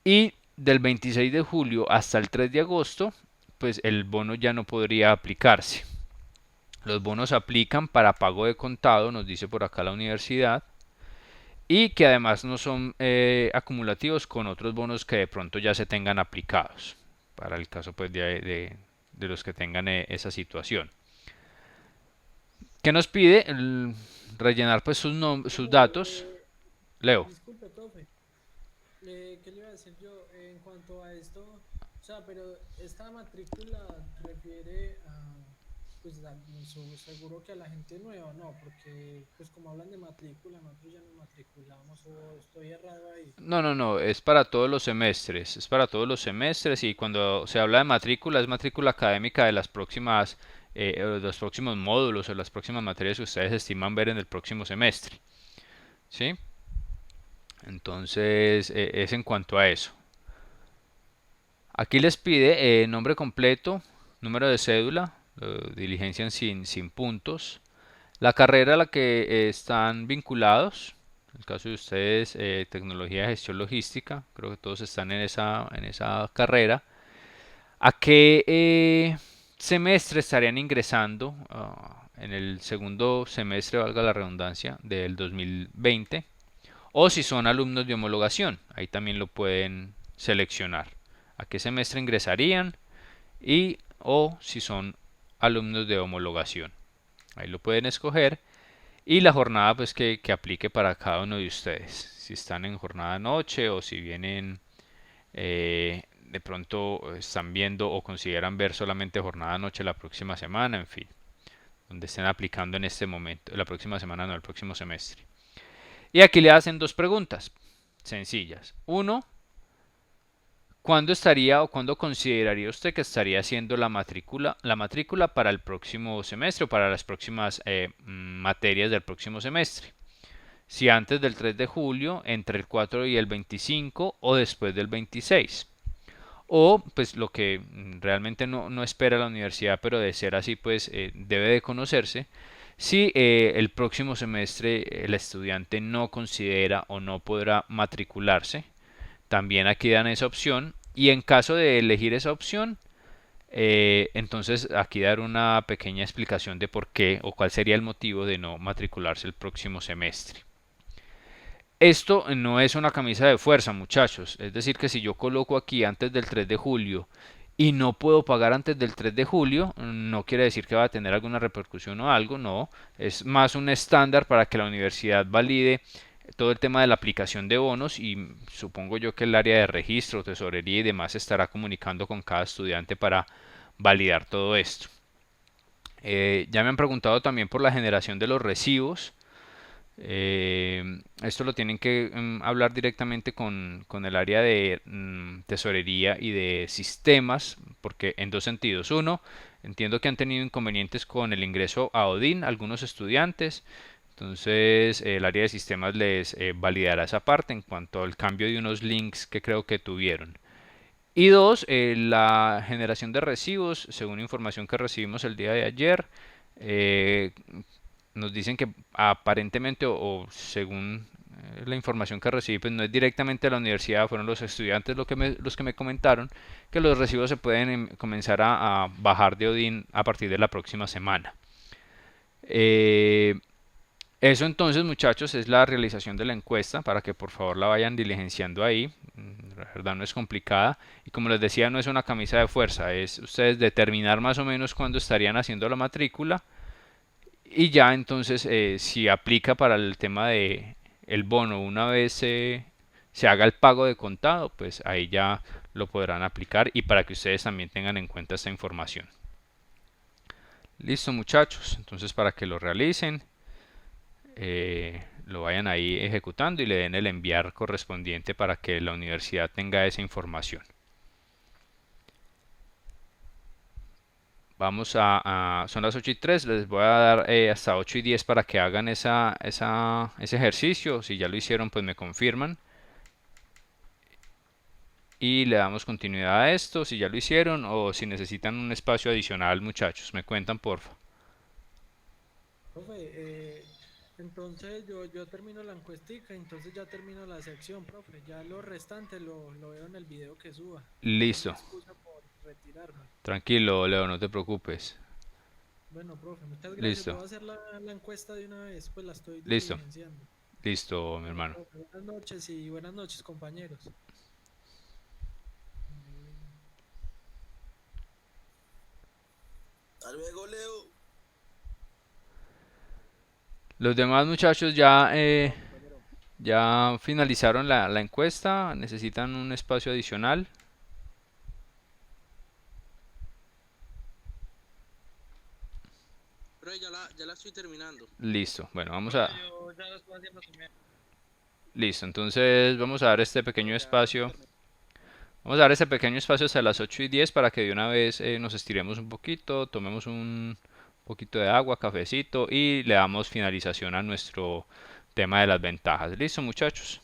Y del 26 de julio hasta el 3 de agosto, pues el bono ya no podría aplicarse. Los bonos aplican para pago de contado, nos dice por acá la universidad, y que además no son acumulativos con otros bonos que de pronto ya se tengan aplicados, para el caso pues de los que tengan esa situación. ¿Qué nos pide? Rellenar pues sus datos.
Eh,
Leo.
disculpe, profe. ¿Qué le iba a decir yo en cuanto a esto? O sea, pero esta matrícula refiere a, pues, seguro que a la gente nueva, ¿no? Porque, pues, como hablan de matrícula, nosotros ya nos matriculamos o estoy errado ahí.
No, no, no, es para todos los semestres, es para todos los semestres y cuando se habla de matrícula es matrícula académica de las próximas, de los próximos módulos o las próximas materias que ustedes estiman ver en el próximo semestre, ¿sí? Entonces, es en cuanto a eso. Aquí les pide nombre completo, número de cédula, diligencian sin puntos, la carrera a la que están vinculados, en el caso de ustedes, tecnología de gestión logística, creo que todos están en esa carrera. ¿A qué semestre estarían ingresando en el segundo semestre, valga la redundancia, del 2020? O si son alumnos de homologación, ahí también lo pueden seleccionar. ¿A qué semestre ingresarían? Y o si son alumnos de homologación. Ahí lo pueden escoger. Y la jornada pues que aplique para cada uno de ustedes. Si están en jornada noche o si vienen de pronto están viendo o consideran ver solamente jornada noche la próxima semana, en fin, donde estén aplicando en este momento, la próxima semana no, el próximo semestre. Y aquí le hacen dos preguntas sencillas. Uno, ¿cuándo estaría o cuándo consideraría usted que estaría haciendo la matrícula para el próximo semestre o para las próximas materias del próximo semestre? Si antes del 3 de julio, entre el 4 y el 25 o después del 26. O pues lo que realmente no espera la universidad, pero de ser así pues debe de conocerse, si el próximo semestre el estudiante no considera o no podrá matricularse, también aquí dan esa opción y en caso de elegir esa opción, entonces aquí dar una pequeña explicación de por qué o cuál sería el motivo de no matricularse el próximo semestre. Esto no es una camisa de fuerza, muchachos. Es decir, que si yo coloco aquí antes del 3 de julio y no puedo pagar antes del 3 de julio, no quiere decir que va a tener alguna repercusión o algo, no. Es más un estándar para que la universidad valide todo el tema de la aplicación de bonos y supongo yo que el área de registro, tesorería y demás estará comunicando con cada estudiante para validar todo esto. Ya me han preguntado también por la generación de los recibos. Esto lo tienen que hablar directamente con el área de tesorería y de sistemas, porque en dos sentidos. Uno, entiendo que han tenido inconvenientes con el ingreso a Odin algunos estudiantes, entonces el área de sistemas les validará esa parte en cuanto al cambio de unos links que creo que tuvieron. Y dos, la generación de recibos, según información que recibimos el día de ayer, eh, nos dicen que aparentemente o según la información que recibí, pues no es directamente de la universidad, fueron los estudiantes los que me comentaron que los recibos se pueden comenzar a bajar de Odin a partir de la próxima semana. Eh, Eso entonces, muchachos, es la realización de la encuesta para que por favor la vayan diligenciando ahí. La verdad no es complicada y como les decía no es una camisa de fuerza, es ustedes determinar más o menos cuándo estarían haciendo la matrícula y ya entonces si aplica para el tema de el bono una vez se haga el pago de contado, pues ahí ya lo podrán aplicar y para que ustedes también tengan en cuenta esta información. Listo muchachos, entonces para que lo realicen, lo vayan ahí ejecutando y le den el enviar correspondiente para que la universidad tenga esa información. Vamos son las 8:03, les voy a dar hasta 8:10 para que hagan ese ejercicio. Si ya lo hicieron, pues me confirman. Y le damos continuidad a esto, si ya lo hicieron o si necesitan un espacio adicional, muchachos. Me cuentan, porfa.
Profe, entonces yo termino la encuestica, entonces ya termino la sección, profe. Ya lo restante lo veo en el video que suba. Pido mi
Listo.
excusa por retirarme.
Tranquilo, Leo, no te preocupes.
Bueno, profe, muchas gracias.
Listo.
Voy a hacer la encuesta de una vez, pues la estoy
Listo.
diligenciando.
Listo, mi
Bueno,
hermano.
profe, buenas noches y buenas noches, compañeros.
Hasta luego, Leo.
Los demás muchachos ya,
Chao, compañero.
ya finalizaron la encuesta. Necesitan un espacio adicional.
Pero ya la estoy terminando.
Listo. Bueno, vamos
Profe,
a...
yo ya lo estoy haciendo también.
Listo. Entonces vamos a dar este pequeño
Pero ya
espacio.
terminé.
Vamos a dar este pequeño espacio hasta las 8:10 para que de una vez nos estiremos un poquito, tomemos un poquito de agua, cafecito y le damos finalización a nuestro tema de las ventajas. Listo, muchachos.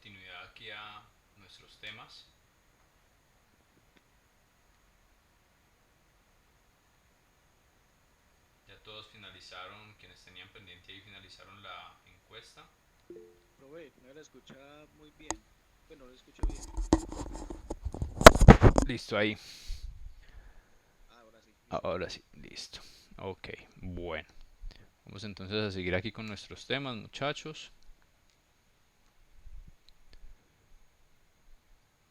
continuidad aquí a nuestros temas. Ya todos finalizaron, quienes tenían pendiente ahí finalizaron la encuesta.
Prove, no la escucha muy bien. Bueno, no la escucho bien.
Listo, ahí.
Ahora sí, listo.
Ahora sí, listo. Ok, bueno. Vamos entonces a seguir aquí con nuestros temas, muchachos.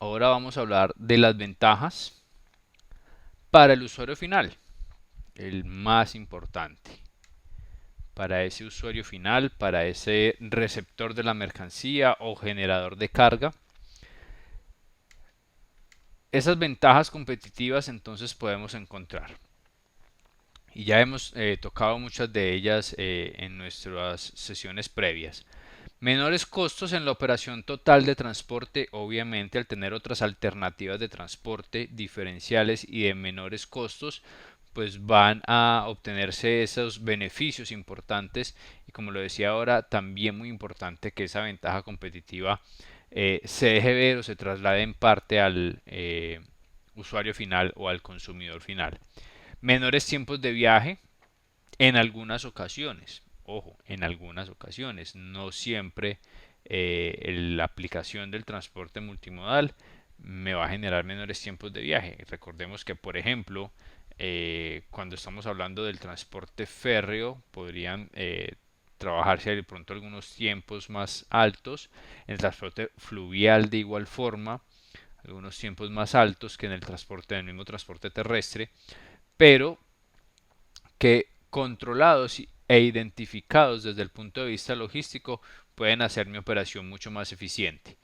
Ahora vamos a hablar de las ventajas para el usuario final, el más importante. Para ese usuario final, para ese receptor de la mercancía o generador de carga. Esas ventajas competitivas entonces podemos encontrar. Y ya hemos tocado muchas de ellas en nuestras sesiones previas. Menores costos en la operación total de transporte, obviamente al tener otras alternativas de transporte diferenciales y de menores costos, pues van a obtenerse esos beneficios importantes y como lo decía ahora, también muy importante que esa ventaja competitiva se deje ver o se traslade en parte al usuario final o al consumidor final. Menores tiempos de viaje en algunas ocasiones. Ojo, en algunas ocasiones, no siempre la aplicación del transporte multimodal me va a generar menores tiempos de viaje. Recordemos que, por ejemplo, cuando estamos hablando del transporte férreo, podrían trabajarse de pronto algunos tiempos más altos. En el transporte fluvial, de igual forma, algunos tiempos más altos que en el transporte del mismo transporte terrestre, pero que controlados e identificados desde el punto de vista logístico pueden hacer mi operación mucho más eficiente.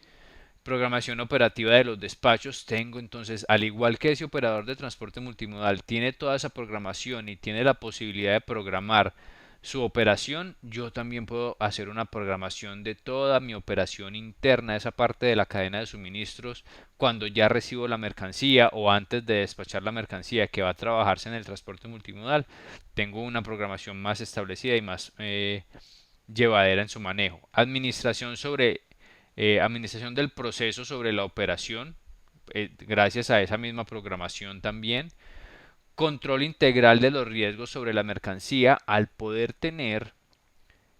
Programación operativa de los despachos. Tengo entonces, al igual que ese operador de transporte multimodal tiene toda esa programación y tiene la posibilidad de programar su operación, yo también puedo hacer una programación de toda mi operación interna, esa parte de la cadena de suministros, cuando ya recibo la mercancía o antes de despachar la mercancía que va a trabajarse en el transporte multimodal. Tengo una programación más establecida y más llevadera en su manejo. Administración del proceso sobre la operación, gracias a esa misma programación también. Control integral de los riesgos sobre la mercancía, al poder tener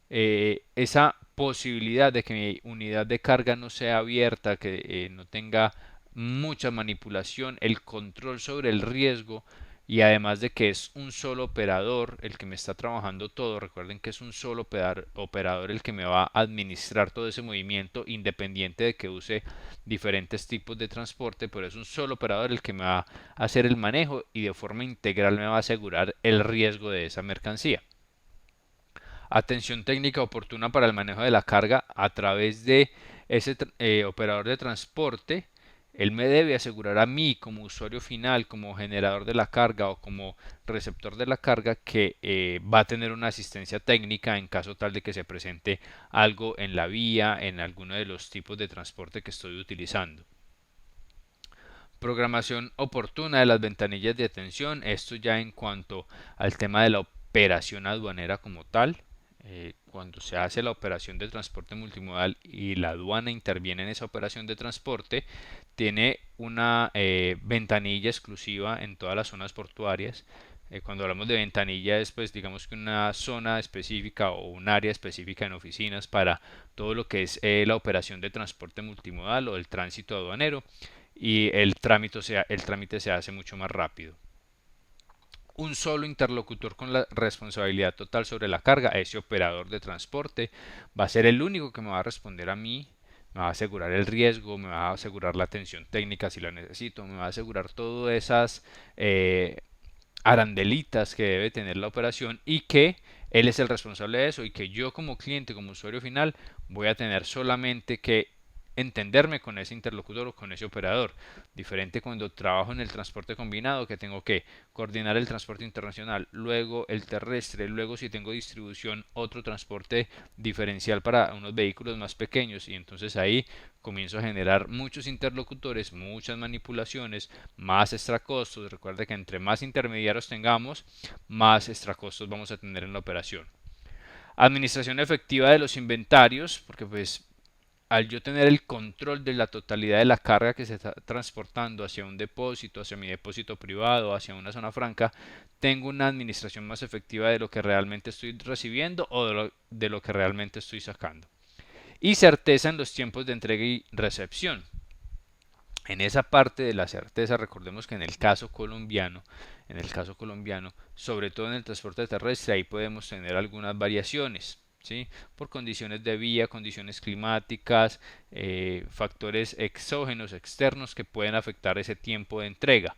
esa posibilidad de que mi unidad de carga no sea abierta, que no tenga mucha manipulación, el control sobre el riesgo y además de que es un solo operador el que me está trabajando todo. Recuerden que es un solo operador el que me va a administrar todo ese movimiento, independiente de que use diferentes tipos de transporte, pero es un solo operador el que me va a hacer el manejo y de forma integral me va a asegurar el riesgo de esa mercancía. Atención técnica oportuna para el manejo de la carga a través de ese operador de transporte. Él me debe asegurar a mí como usuario final, como generador de la carga o como receptor de la carga que va a tener una asistencia técnica en caso tal de que se presente algo en la vía, en alguno de los tipos de transporte que estoy utilizando. Programación oportuna de las ventanillas de atención. Esto ya en cuanto al tema de la operación aduanera como tal. Cuando se hace la operación de transporte multimodal y la aduana interviene en esa operación de transporte, tiene una ventanilla exclusiva en todas las zonas portuarias. Cuando hablamos de ventanilla es pues digamos que una zona específica o un área específica en oficinas para todo lo que es la operación de transporte multimodal o el tránsito aduanero, y el trámite se hace mucho más rápido. Un solo interlocutor con la responsabilidad total sobre la carga, ese operador de transporte, va a ser el único que me va a responder a mí, me va a asegurar el riesgo, me va a asegurar la atención técnica si la necesito, me va a asegurar todas esas arandelitas que debe tener la operación y que él es el responsable de eso y que yo como cliente, como usuario final, voy a tener solamente que entenderme con ese interlocutor o con ese operador. Diferente cuando trabajo en el transporte combinado, que tengo que coordinar el transporte internacional, luego el terrestre, luego si tengo distribución otro transporte diferencial para unos vehículos más pequeños, y entonces ahí comienzo a generar muchos interlocutores, muchas manipulaciones, más extracostos. Recuerde que entre más intermediarios tengamos, más extracostos vamos a tener en la operación. Administración efectiva de los inventarios, porque pues al yo tener el control de la totalidad de la carga que se está transportando hacia un depósito, hacia mi depósito privado, hacia una zona franca, tengo una administración más efectiva de lo que realmente estoy recibiendo o de lo que realmente estoy sacando. Y certeza en los tiempos de entrega y recepción. En esa parte de la certeza, recordemos que en el caso colombiano, sobre todo en el transporte terrestre, ahí podemos tener algunas variaciones, ¿sí? Por condiciones de vía, condiciones climáticas, factores exógenos, externos que pueden afectar ese tiempo de entrega,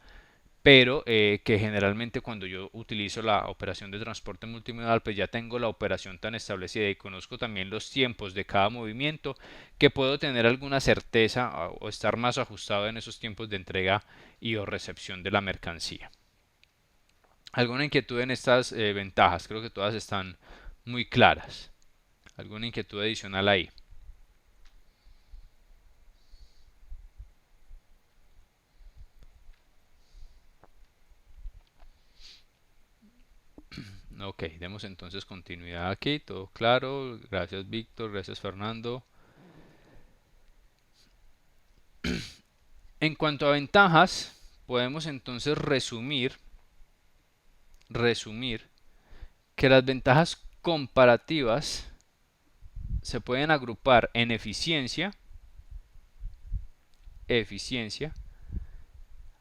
pero que generalmente cuando yo utilizo la operación de transporte multimodal, pues ya tengo la operación tan establecida y conozco también los tiempos de cada movimiento, que puedo tener alguna certeza o estar más ajustado en esos tiempos de entrega y o recepción de la mercancía. ¿Alguna inquietud en estas ventajas? Creo que todas están muy claras. ¿Alguna inquietud adicional ahí? Ok, demos entonces continuidad aquí, todo claro. Gracias Víctor, gracias Fernando. En cuanto a ventajas, podemos entonces resumir que las ventajas comparativas se pueden agrupar en eficiencia,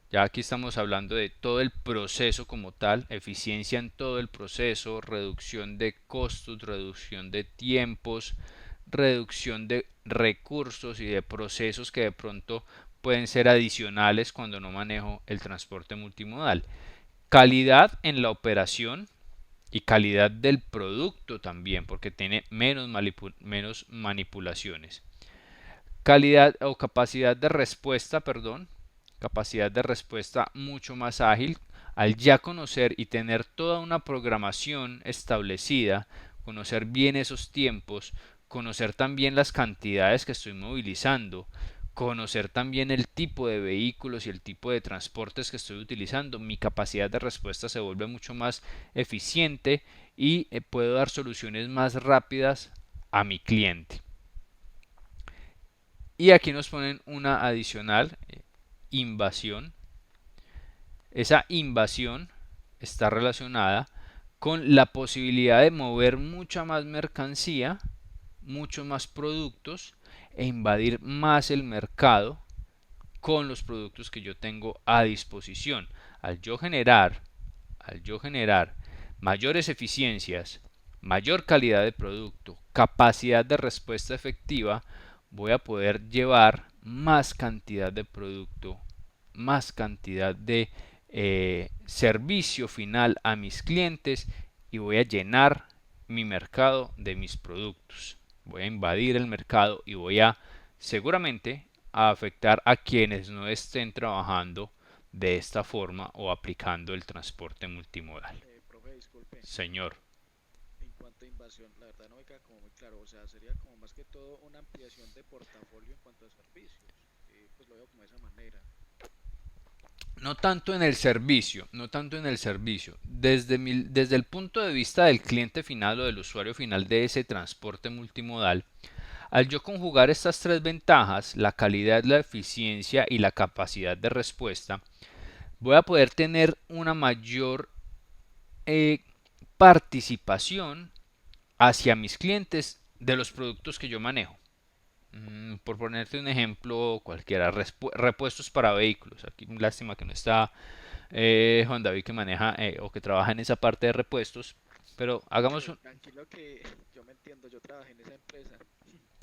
ya aquí estamos hablando de todo el proceso como tal, eficiencia en todo el proceso, reducción de costos, reducción de tiempos, reducción de recursos y de procesos que de pronto pueden ser adicionales cuando no manejo el transporte multimodal. Calidad en la operación y calidad del producto también, porque tiene menos manipulaciones. Calidad o capacidad de respuesta, mucho más ágil. Al ya conocer y tener toda una programación establecida, conocer bien esos tiempos, conocer también las cantidades que estoy movilizando, conocer también el tipo de vehículos y el tipo de transportes que estoy utilizando, mi capacidad de respuesta se vuelve mucho más eficiente y puedo dar soluciones más rápidas a mi cliente. Y aquí nos ponen una adicional, invasión. Esa invasión está relacionada con la posibilidad de mover mucha más mercancía, muchos más productos e invadir más el mercado con los productos que yo tengo a disposición. Al yo generar mayores eficiencias, mayor calidad de producto, capacidad de respuesta efectiva, voy a poder llevar más cantidad de producto, más cantidad de servicio final a mis clientes y voy a llenar mi mercado de mis productos. Voy a invadir el mercado y voy a seguramente a afectar a quienes no estén trabajando de esta forma o aplicando el transporte multimodal.
Profe, disculpe.
Señor.
En cuanto a invasión, la verdad no me queda como muy claro. O sea, sería como más que todo una ampliación de portafolio en cuanto a servicios. Pues lo veo como de esa manera.
No tanto en el servicio. Desde el punto de vista del cliente final o del usuario final de ese transporte multimodal, al yo conjugar estas tres ventajas, la calidad, la eficiencia y la capacidad de respuesta, voy a poder tener una mayor participación hacia mis clientes de los productos que yo manejo. Por ponerte un ejemplo cualquiera, repuestos para vehículos. Aquí lástima que no está Juan David, que maneja o que trabaja en esa parte de repuestos, pero hagamos un...
Tranquilo que yo me entiendo, yo trabajé en esa empresa.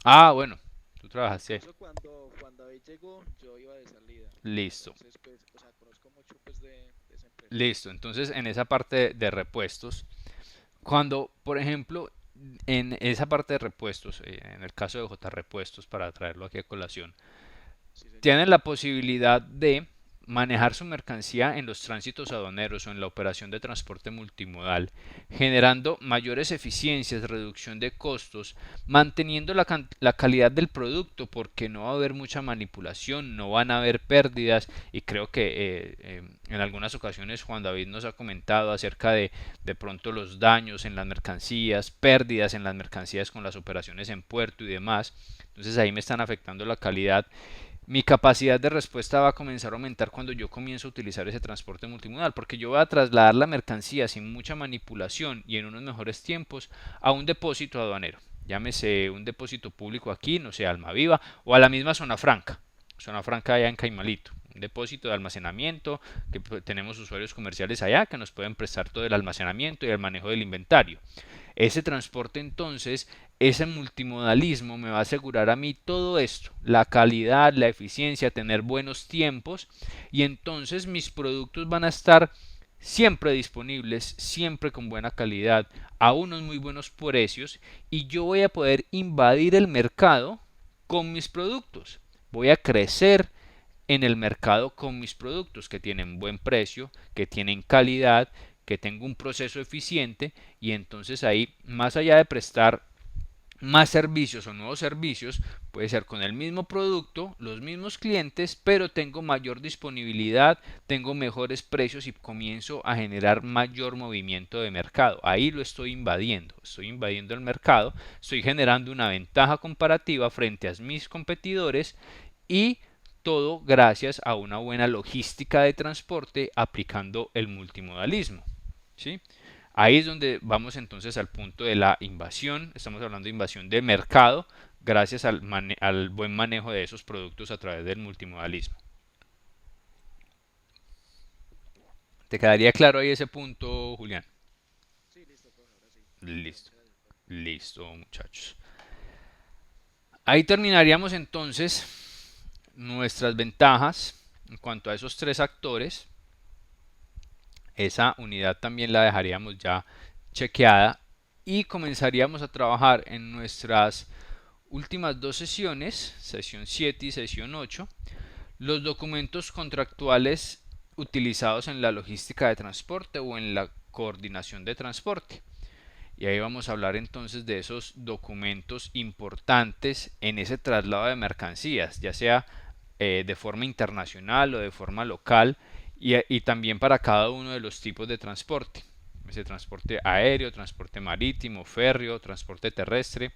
Ah, bueno, tú trabajaste.
Eso cuando David llegó, yo iba de salida.
Listo.
Entonces, pues, o sea, conozco mucho pues de esa empresa.
Listo, entonces en esa parte de repuestos, cuando, por ejemplo, en esa parte de repuestos, en el caso de J Repuestos, para traerlo aquí a colación,
Sí,
tienen la posibilidad de manejar su mercancía en los tránsitos aduaneros o en la operación de transporte multimodal, generando mayores eficiencias, reducción de costos, manteniendo la calidad del producto porque no va a haber mucha manipulación, no van a haber pérdidas y creo que en algunas ocasiones Juan David nos ha comentado acerca de pronto los daños en las mercancías, pérdidas en las mercancías con las operaciones en puerto y demás. Entonces ahí me están afectando la calidad. Mi capacidad de respuesta va a comenzar a aumentar cuando yo comienzo a utilizar ese transporte multimodal, porque yo voy a trasladar la mercancía sin mucha manipulación y en unos mejores tiempos a un depósito aduanero. Llámese un depósito público aquí, no sé, Almaviva, o a la misma zona franca allá en Caimalito, un depósito de almacenamiento, que tenemos usuarios comerciales allá que nos pueden prestar todo el almacenamiento y el manejo del inventario. Ese transporte entonces, ese multimodalismo me va a asegurar a mí todo esto, la calidad, la eficiencia, tener buenos tiempos y entonces mis productos van a estar siempre disponibles, siempre con buena calidad, a unos muy buenos precios y yo voy a poder invadir el mercado con mis productos. Voy a crecer en el mercado con mis productos que tienen buen precio, que tienen calidad, que tengo un proceso eficiente y entonces ahí, más allá de prestar más servicios o nuevos servicios, puede ser con el mismo producto, los mismos clientes, pero tengo mayor disponibilidad, tengo mejores precios y comienzo a generar mayor movimiento de mercado. Ahí lo estoy invadiendo el mercado, estoy generando una ventaja comparativa frente a mis competidores y todo gracias a una buena logística de transporte aplicando el multimodalismo. ¿Sí? Ahí es donde vamos entonces al punto de la invasión. Estamos hablando de invasión de mercado gracias al buen manejo de esos productos a través del multimodalismo. ¿Te quedaría claro ahí ese punto, Julián?
Sí, listo, profe, ahora sí.
Listo,
Gracias, profe.
listo, muchachos. Ahí terminaríamos entonces nuestras ventajas en cuanto a esos tres actores. Esa unidad también la dejaríamos ya chequeada y comenzaríamos a trabajar en nuestras últimas dos sesiones, sesión 7 y sesión 8, los documentos contractuales utilizados en la logística de transporte o en la coordinación de transporte. Y ahí vamos a hablar entonces de esos documentos importantes en ese traslado de mercancías, ya sea de forma internacional o de forma local y también para cada uno de los tipos de transporte. Ese transporte aéreo, transporte marítimo, férreo, transporte terrestre.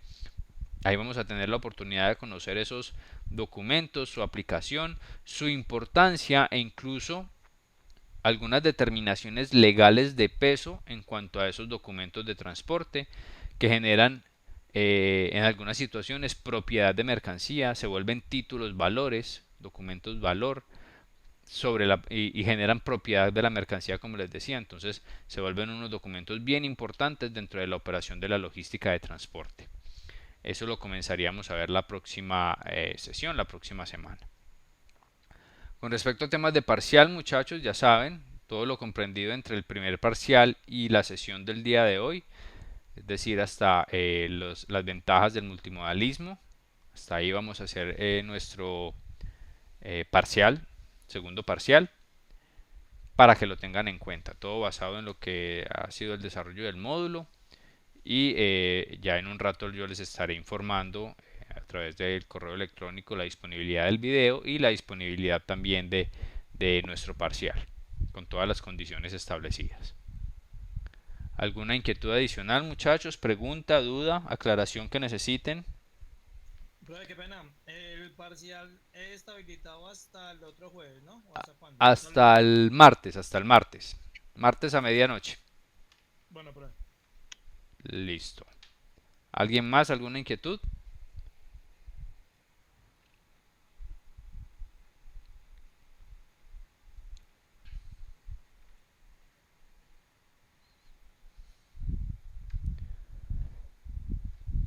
Ahí vamos a tener la oportunidad de conocer esos documentos, su aplicación, su importancia e incluso algunas determinaciones legales de peso en cuanto a esos documentos de transporte que generan en algunas situaciones propiedad de mercancía, se vuelven títulos valores, documentos valor y generan propiedad de la mercancía como les decía, entonces se vuelven unos documentos bien importantes dentro de la operación de la logística de transporte. Eso lo comenzaríamos a ver la próxima sesión, la próxima semana. Con respecto a temas de parcial, muchachos, ya saben, todo lo comprendido entre el primer parcial y la sesión del día de hoy, es decir, hasta las ventajas del multimodalismo. Hasta ahí vamos a hacer nuestro parcial, segundo parcial, para que lo tengan en cuenta. Todo basado en lo que ha sido el desarrollo del módulo y ya en un rato yo les estaré informando a través del correo electrónico la disponibilidad del video y la disponibilidad también de nuestro parcial con todas las condiciones establecidas. ¿Alguna inquietud adicional, muchachos? ¿Pregunta, duda, aclaración que necesiten?
Profe, qué pena. El parcial está habilitado hasta el otro jueves, ¿no? ¿O hasta cuándo?
Hasta el martes. Martes a medianoche.
Bueno, profe.
Listo. ¿Alguien más? ¿Alguna inquietud?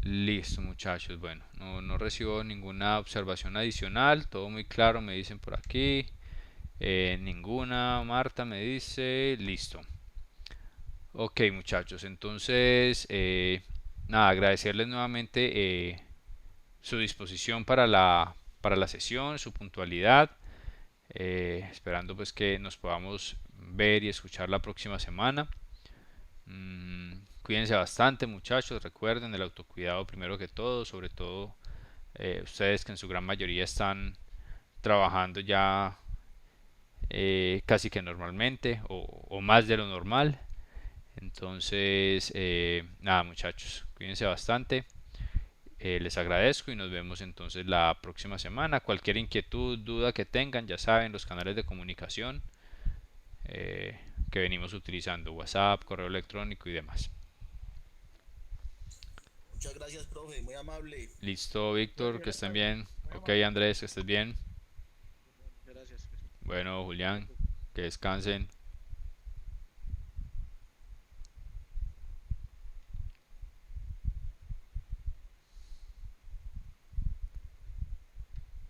Listo, muchachos. Bueno, no recibo ninguna observación adicional. Todo muy claro, me dicen por aquí. Ninguna. Marta me dice. Listo. Ok, muchachos. Entonces, nada, agradecerles nuevamente su disposición para la sesión, su puntualidad. Esperando pues que nos podamos ver y escuchar la próxima semana. Cuídense bastante, muchachos. Recuerden el autocuidado primero que todo, sobre todo ustedes que en su gran mayoría están trabajando ya casi que normalmente o más de lo normal. Entonces, nada, muchachos, cuídense bastante. Les agradezco y nos vemos entonces la próxima semana. Cualquier inquietud, duda que tengan, ya saben, los canales de comunicación que venimos utilizando, WhatsApp, correo electrónico y demás.
Muchas gracias, profe, muy amable.
Listo, Víctor, que
Gracias,
estén
profe.
bien.
Muy
Ok,
amable.
Andrés, que estés bien.
Gracias.
Bueno, Julián, que descansen.